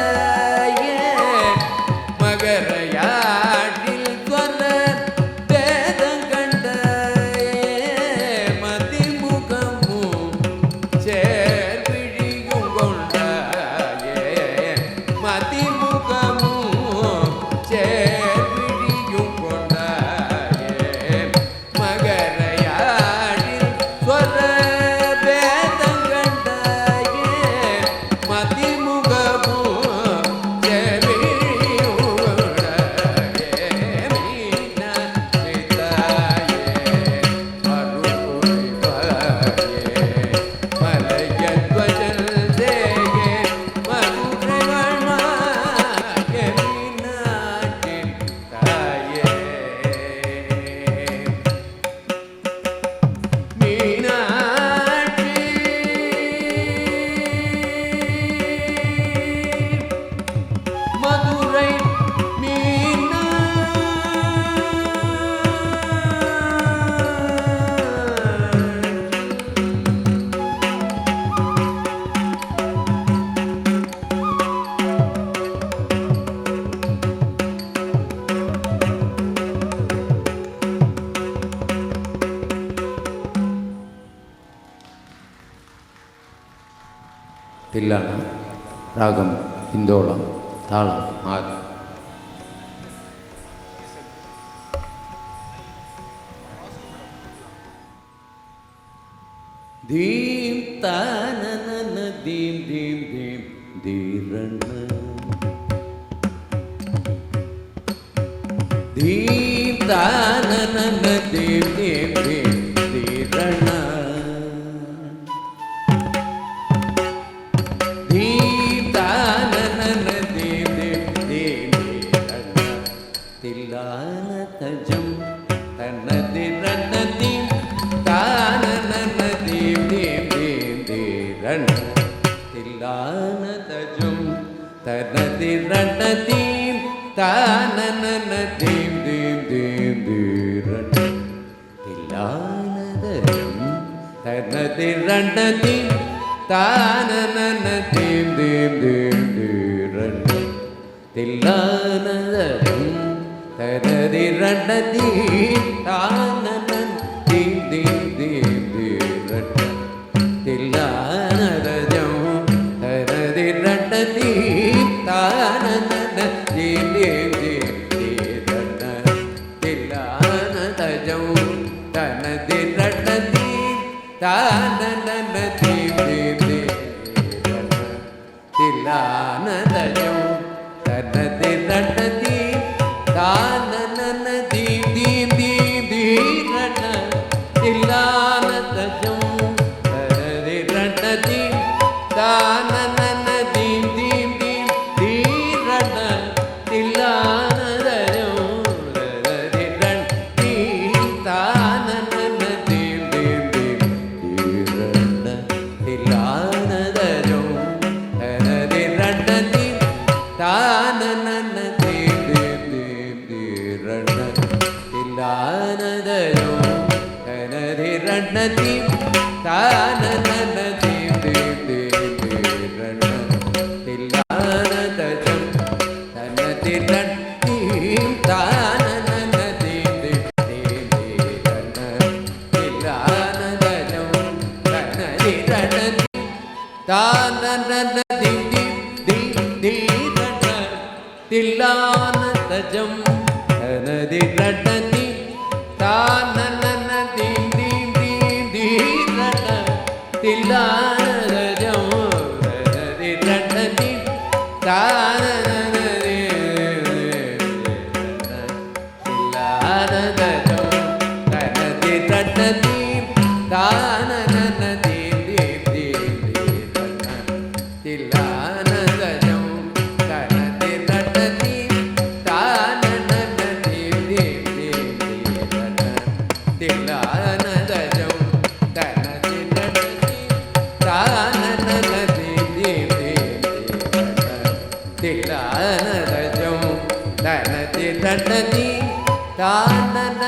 தில்லானா, ராகம் இந்தோளம், தாளம் ஆதி. தீம் தானன தீம் தீம் தீம் தீரண தீம் தானன தீம் தீம் தீம் தீரண தீம் தானன தீம் தீம் தீம் தீரண தில்லான தஜம் தன்னதிரண தீம் தானன தீம் தீம் தீம் தீரண தில்லான தஜம் தன்னதிரண தீம் தானன தீம் தீம் தீம் தீரண தில்லான தஜம் தன்னதிரண தீம் தானன தீம் தீம் தீம் தீரண தில்லான தஜம் தன்னதிரண தீம் தானன தீம் தீம் தீம் தீரண தில்லான தஜம் தன்னதிரண தீம் தானன தீம் தீம் தீம் தீரண தில்லான தஜம் தன்னதிரண தீம் தானன தீம் தீம் தீரண தில்லான தஜம் தன்னதிரண தீம் தானன தீம் தீம் தீம் தீரண தில்லான தஜம் தன்னதிரண தீம் தானன தீம் தீம் தீம் தீரண தில்லான தஜம் தன்னதிரண தீம் தானன தீம் தீம் தீம் தீரண தில்லான தஜம் தன்னதிரண தீம் தானன தீம் தீம் தீம் தீரண தில்லான தஜம் தன்னதிரண தீம் தானன தீம் தீம் தீம் தீரண தில்லான தஜம் தன்னதிரண தீம் தானன தீம் தீம் தீம் தீரண தில்லான தஜம் தன்னதிரண தீம் தானன தீம் தீம் தீம் தீரண தில்லான தஜம் தன்னதிரண தீம் தானன தீம் தீம் தீம் தீரண தில்லான தஜம் தன்னதிரண தீம் தானன தில்லான தஜம் தன்னதிரண தீம் தானன தீம் தீம் தீம் தீரண தில்லான தஜம் தன்னதிரண தீம் தானன தீம் தீம் தீம் தீரண தில்லான தஜம் தன்னதிரண தீம் தானன தீம் தீம் தீம் தீரண தில்லான தஜம் தன்னதிரண தீம் தானன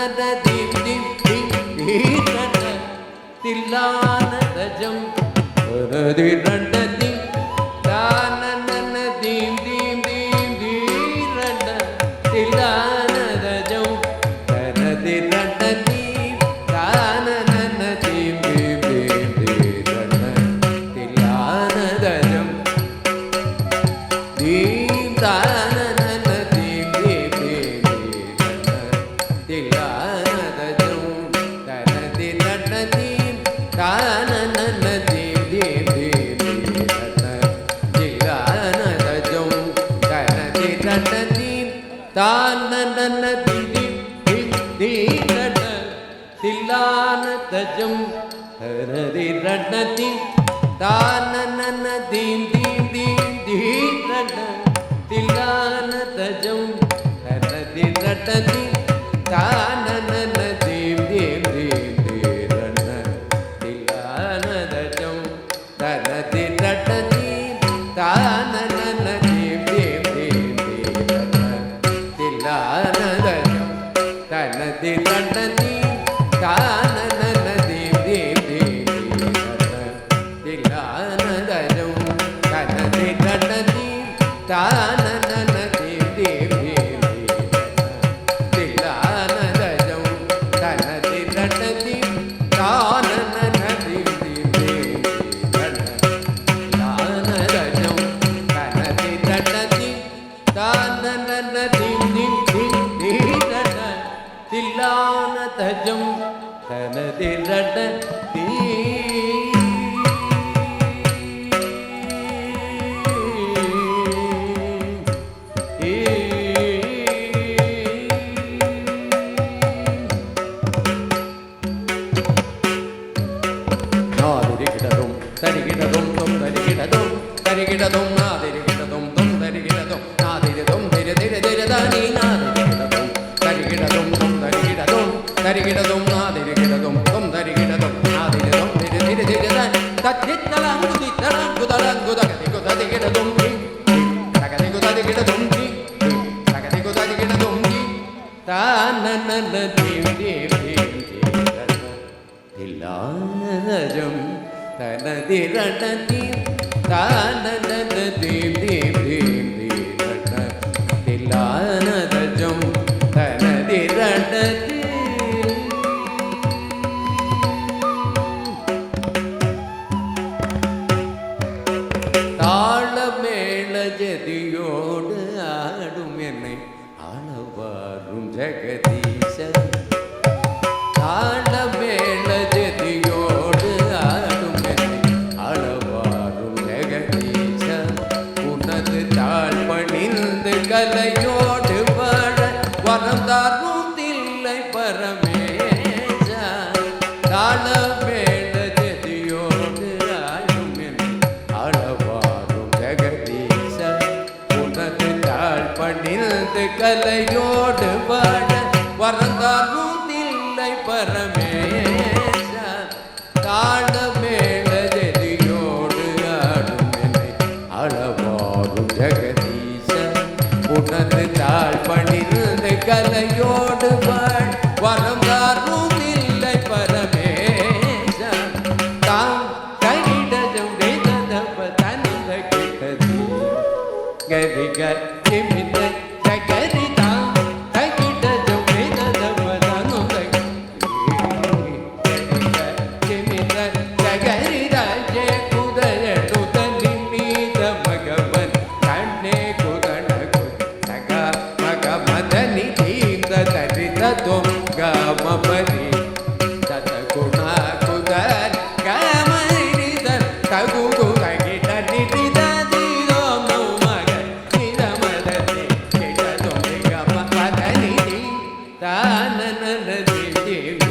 தீம் தீம் தீம் தீரண தில்லான தஜம் தன்னதிரண தீம் தானன தீம் தீம் தீம் தீரண தில்லான தஜம் தன்னதிரண தீம் தானன தீம் தீம் தீம் தீரண தில்லான தஜம் தீம் தானன திதி தீரட தில்லான தஜம் ஹரதி ரணதி தானன தீம் தீம் தீம் தீரட தில்லான தஜம் ஹரதி ரணதி தானன தீம் தீம் தீம் தீரட தில்லான தஜம் ஹரதி ரணதி தானன தீம் தீம் தீம் தீரட தில்லான தஜம் தனதி ரணதி தானன தீம் தீம் தீம் தில்லான தஜம் தனதி ரணதி தானன தீம் தீம் தீம் தில்லான தஜம் தனதி ரணதி தானன தீம் தீம் தீம் தில்லான தஜம் தனதி ரணதி தானன தீம் தீம் தீம் தில்லான தஜம் தனதி ரணதி நாதிரிகிடதும் தரிகிடதும் தொம் தரிகிடதும் தரிகிடதும் நாதிரிகிடதும் தொம் தரிகிடதும் நாதிரிதும் திரு திரு திருதானி நாதிரிகிடதும் தரிகிடதும் தொம் தரிகிடதும் தரிகிடதும் நாதிரிகிடதும் தொம் தரிகிடதும் நாதிரிதும் திரு திரு திருதான் தத்தித்தலங்குதி தலங்குதலங்குதகதி குததிகிடதும் தகதி குததிகிடதும் தகதி குததிகிடதும் தானன தீம் தீம் தீம் தில்லானதஜம் தனதி ரணதி தானன தீம் தீம் தீம் தீரட தில்லானதஜம் தனதி ரணதி தாளமேள ஜதியோடு ஆடும் என்னை ஆளவாரும் ஜெகதீசன் தாளமேள ஜதியோடு ஆடும் என்னை அளவாரும் ஜெகதீசன் உனது தாழ் பணிந்து கலையோடு வாழ வரம் தாரும் தில்லை பரமேச தாளமேள ஜதியோடு ஆடும் என்னை அளவாரும் ஜெகதீசன் உனது தாழ் பணிந்து கலையோடு வாழ வரம் தாரும் தில்லை பரமேச தாளமேள ஜதியோடு ஆடும் என்னை அளவாரும் ஜெகதீச உனது தாழ் பணிந்து கலையோடு வாழ் வரம் தாரும் தில்லை பரமேச தாம் கைடஜம் வேததப தனிந்த கிட்டதி கரிக கிமித ஜகரிதா கைடஜம் வேததப தனுந்த கிமித ஜகரிதா ஜே குதயடு தனிமீத மகவன் கண்ணே குதன குதக மகமதனி தீந்த தரித தொங்க மபரி தத குண குதர் கமரித தகு குதகிட நிதித தீரோம் மக நிதமதனி கிட தொங்க மபதனி தானன தீம்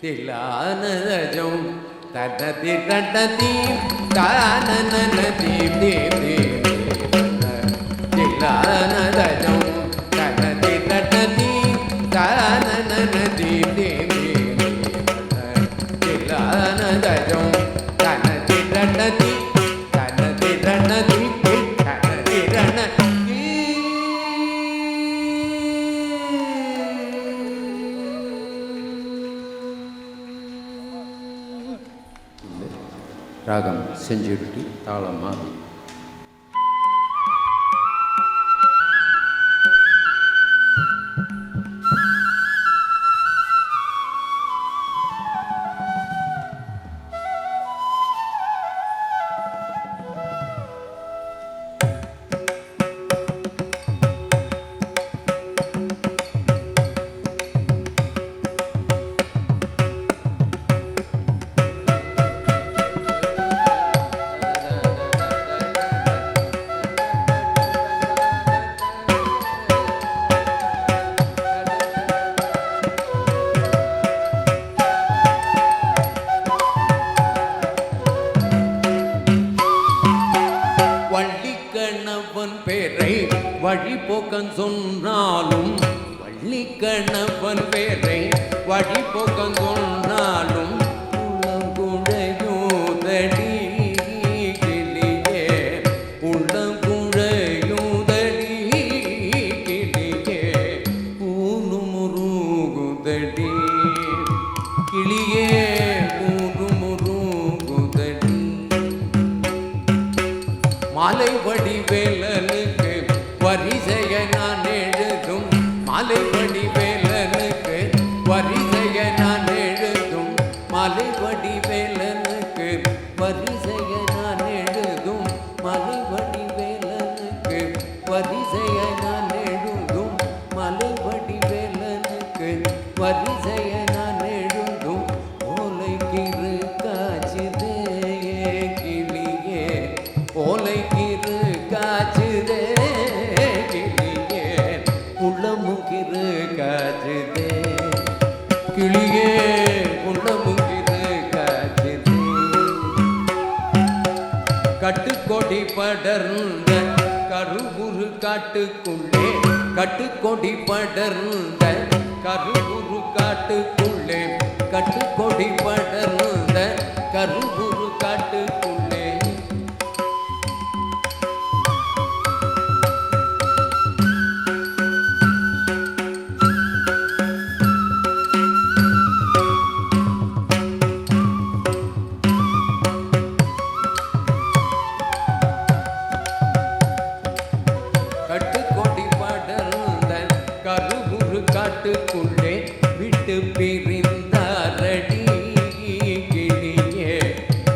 தில்லானதஜம் தனதி ரணதி தானன தீம் தீம் தீம் தில்லானதஜம் தனதி ரணதி தானன தீம் தீம் தில்லானதஜம் தனதி ரணதி தனதி ரணதி தனதி ரணதி ராகம் செஞ்சுருட்டி தாளம் மாறி பேரை வழிபோக்கன் சொன்னாலும் வள்ளி கணவன் பேரை வழிபோக்கன் சொன்னாலும் உள்ளங்குழையூதடி கிளியே உள்ளங்குழையூதடி கிளியே ஊனுமுருகுதடி கிளியே ஊனுமுருகுதடி மாலை வடிவேலனுக்கு வரிசைய நான் எழுதும் மாலை வடிவேலனுக்கு வரிசைய நான் எழுதும் மாலை வடிவேலனுக்கு வரிசைய நான் எழுதும் மாலை வடிவேலனுக்கு வரிசைய நான் எழுதும் மாலை வடிவேலனுக்கு வரிசைய நான் எழுதும் ஓலைக்கிரு காய்ச்சுதே கிளியே ஓலைக்கிரு காய்ச்சுதே கிளியே உள்ளமுக்கிரு காய்ச்சுதே கிளியே உள்ளமுக்கிரு காய்ச்சுதே கட்டுக்கொடி படர்ந்த கருவுரு காட்டுக்குள்ளே கட்டுக்கொடி படர்ந்த கருவுரு காட்டுக்குள்ளே கட்டுக்கொடி படர்ந்த கருவுரு காட்டுக்குள்ளே கட்டுக்கொடி படர்ந்த கருவுரு காட்டுக்குள்ளே விட்டு பிரிந்தாரடி கிளியே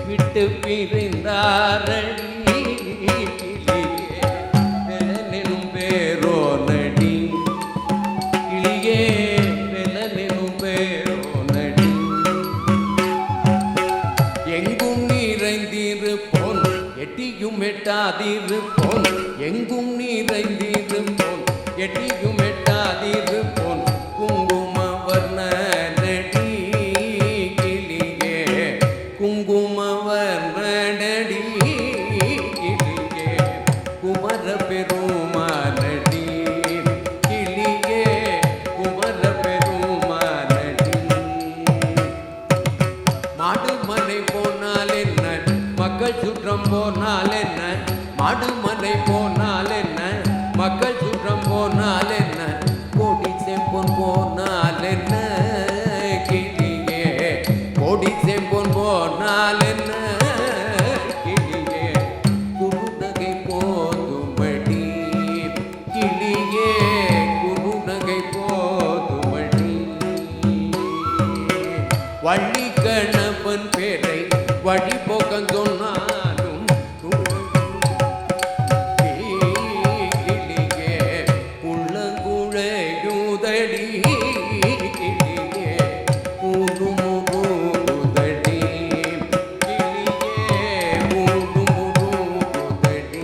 விட்டு பிரிந்தாரடி கிளியே வெலனெனும் பேரோ நடி கிளியே வெலனெனும் பேரோ நடி எங்கும் நிறைந்திருப்போன் எட்டியும் எட்டாதிருப்போன் எங்கும் நிறைந்திருப்போன் எட்டியும் எட்டாதிருப்போன் குங்கும வர்ணடி கிளியே குங்கும வர்ணடி கிளியே குமர பெருமானடி கிளியே குமர பெருமானடி மாடுமனை போனால் என்ன மக்கள் சுற்றம் போனால் என்ன மாடுமனை போனால் என்ன மக்கள் சுற்றம் போனால் என்ன கோடி செம்பொன் போனால் என்ன கிளியே கோடி செம்பொன் போனால் என்ன கிளியே குறுநகை போதுமடி கிளியே குறுநகை போதுமடி வள்ளி கணவன் பேரை வழிபோக்கன் சொன்னாலும் கிளியே உள்ளங்குழையூதடி கிளியே ஊனுமுருகுதடி கிளியே ஊனுமுருகுதடி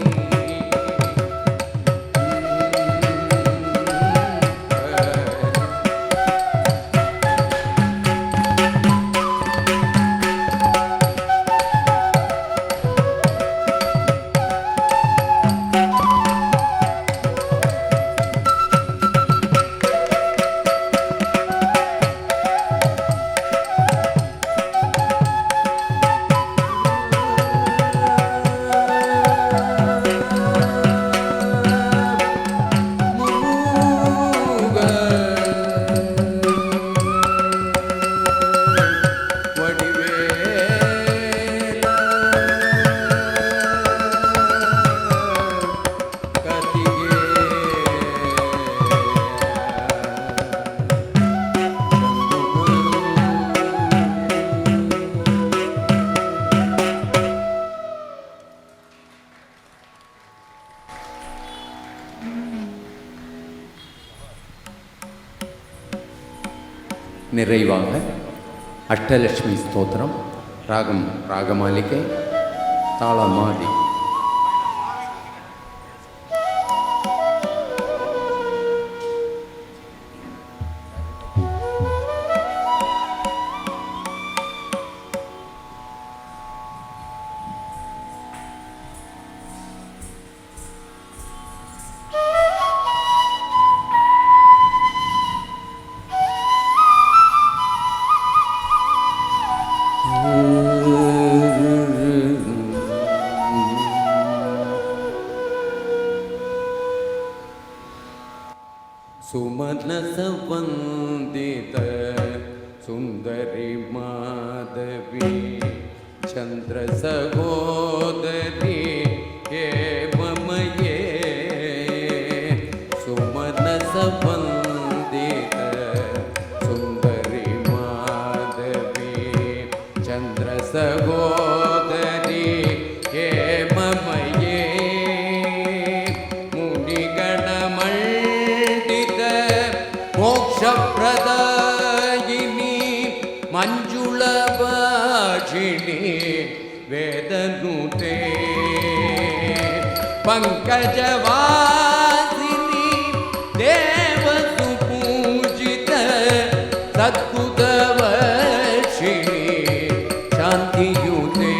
நிறைவாக அஷ்டலட்சுமி ஸ்தோத்திரம் ராகம் ராகமாலிகை தாளமாதி. सुमनसवन्दित सुन्दरी माधवी चन्द्रसहोदरी हे मम ये सुमनसवन्दित सुन्दरी माधवी चन्द्रसहोदरी हे मम ये मोक्षप्रदायिनी मञ्जुलभाषिणी वेदनुते पङ्कजवासिनी देवसुपूजित सद्बुधवर्षिणी शान्तियुते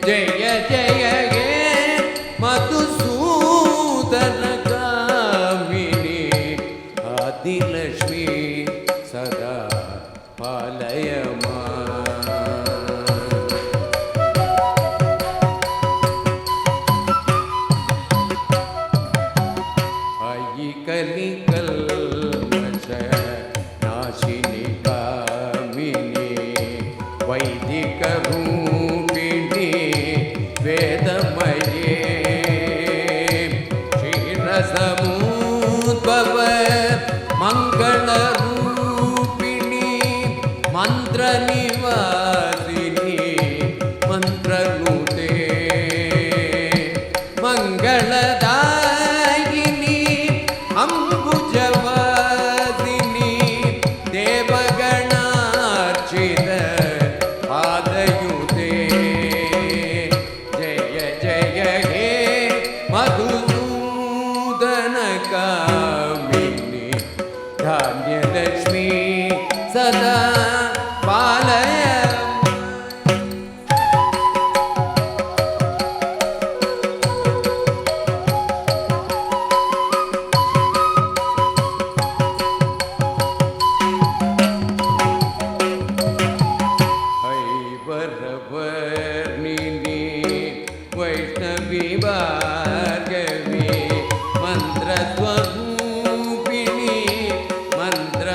जय जय हे मधुसूदन लक्ष्मी सदा पालय अयि कलिकल्मष नाशिनी कामिनी वैदिकरूपिणी वेदमये क्षीरसमुद्भव मंगलरूपिणी मंत्रनिवासिनी मंत्रनुते मंगलदायिनी अंबुजवासिनी देवगणार्चित पादयुते जय जय हे मधुसूदन कामिनी धान्यलक्ष्मी सदा पालय ऐवरवर्णिनी वैष्णवी भार्गवी मंत्रस्वरूपिणी मंत्र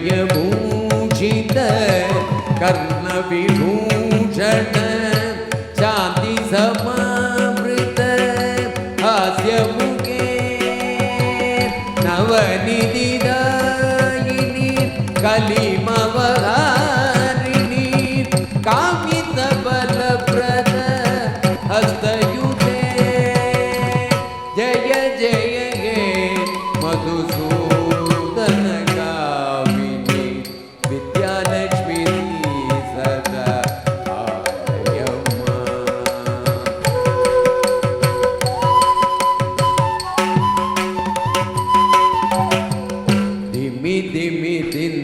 विनयभूषित कर्णविभूषण शान्ति समामृत हास्यमुखे नवनिधिदायिनी कलिमवहारिणी कामितबलप्रद हस्तयुते जय जय हे मधुसूदन गामिनी विद्यालक्ष्मी सदा आयम्मा दिमि दिमि दिन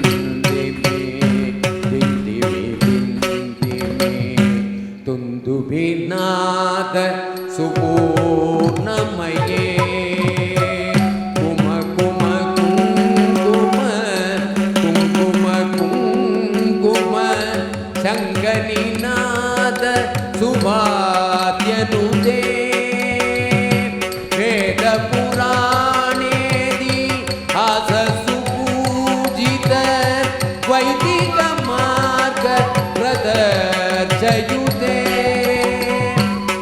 तुन्दुभिनाद सुपूर्णमये कुम कुम कुङ्कुम कुङ्कुम कुङ्कुम शङ्गनिनाद सुभात्यनुते वेदपुराणेदि हाससुपूजित वैदिकमार्ग प्रदर्शयुते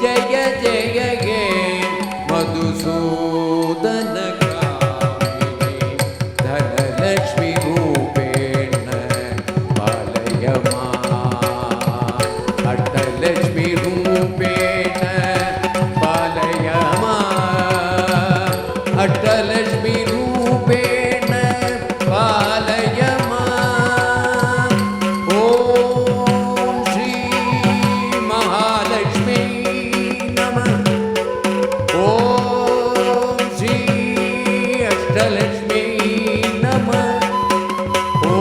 जय जय हे मधुसूदन कामिनी धनलक्ष्मी रूपेण पालय माम् अष्टलक्ष्मी रूपेण पालय माम् अष्टलक्ष्मी रूपेण पालय माम् ॐ श्री महालक्ष्मी नमः ॐ श्री अष्टलक्ष्मी नमः ॐ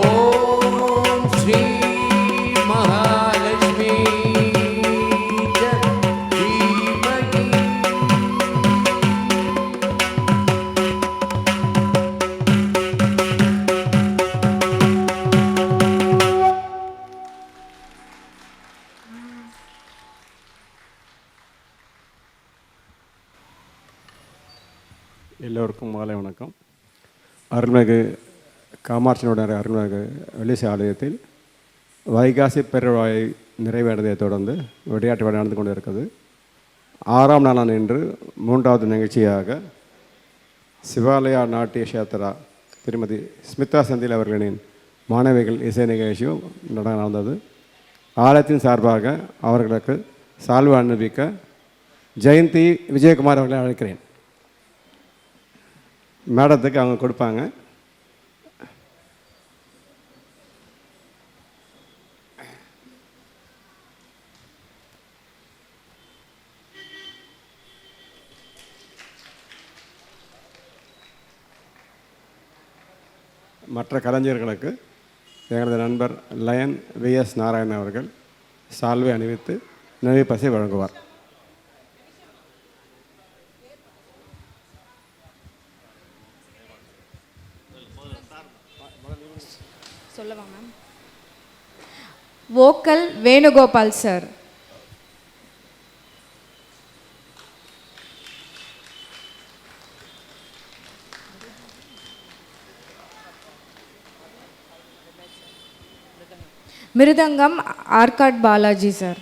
श्री महालक्ष्मी च धीमहि எல்லோருக்கும் மாலை வணக்கம். அருள்மிகு காமாட்சியினுடைய அருள்மிகு வெள்ளிசை ஆலயத்தில் வைகாசி பெருவிழாவை நிறைவேறதை தொடர்ந்து விளையாட்டு விழா நடந்து கொண்டு இருக்கிறது. 6ஆம் நாளான இன்று 3வது நிகழ்ச்சியாக சிவாலயா நாட்டிய கஷேத்ரா திருமதி ஸ்மிதா செந்தில் அவர்களின் மாணவிகள் இசை நிகழ்ச்சியும் நடந்தது. ஆலயத்தின் சார்பாக அவர்களுக்கு சால்வை அனுப்பிக்க ஜெயந்தி விஜயகுமார் அவர்களை அழைக்கிறேன். மேடத்துக்கு அவங்க கொடுப்பாங்க. மற்ற கலைஞர்களுக்கு எங்களது நண்பர் லயன் விஎஸ் நாராயணன் அவர்கள் சால்வை அணிவித்து நினைவு பரிசை வழங்குவார். சொல்லவா மேம்? Vocal Venugopal sir. மிருதங்கம் Arcot Balaji sir.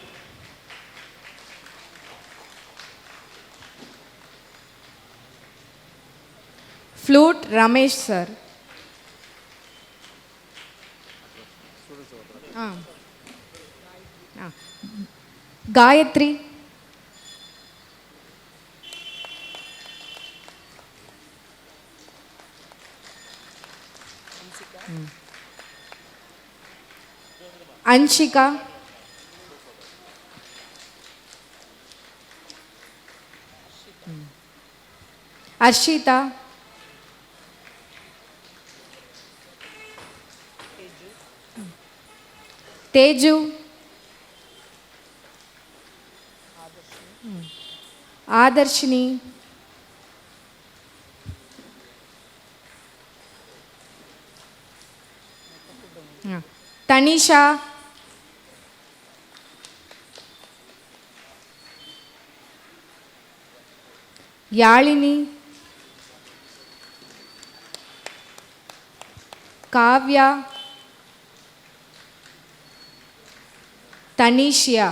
Flute Ramesh sir. Gayathri. Anshika. Arshitha. Teju. Aadharshini. Tanisha. Yazhini. Kavya. தனீஷியா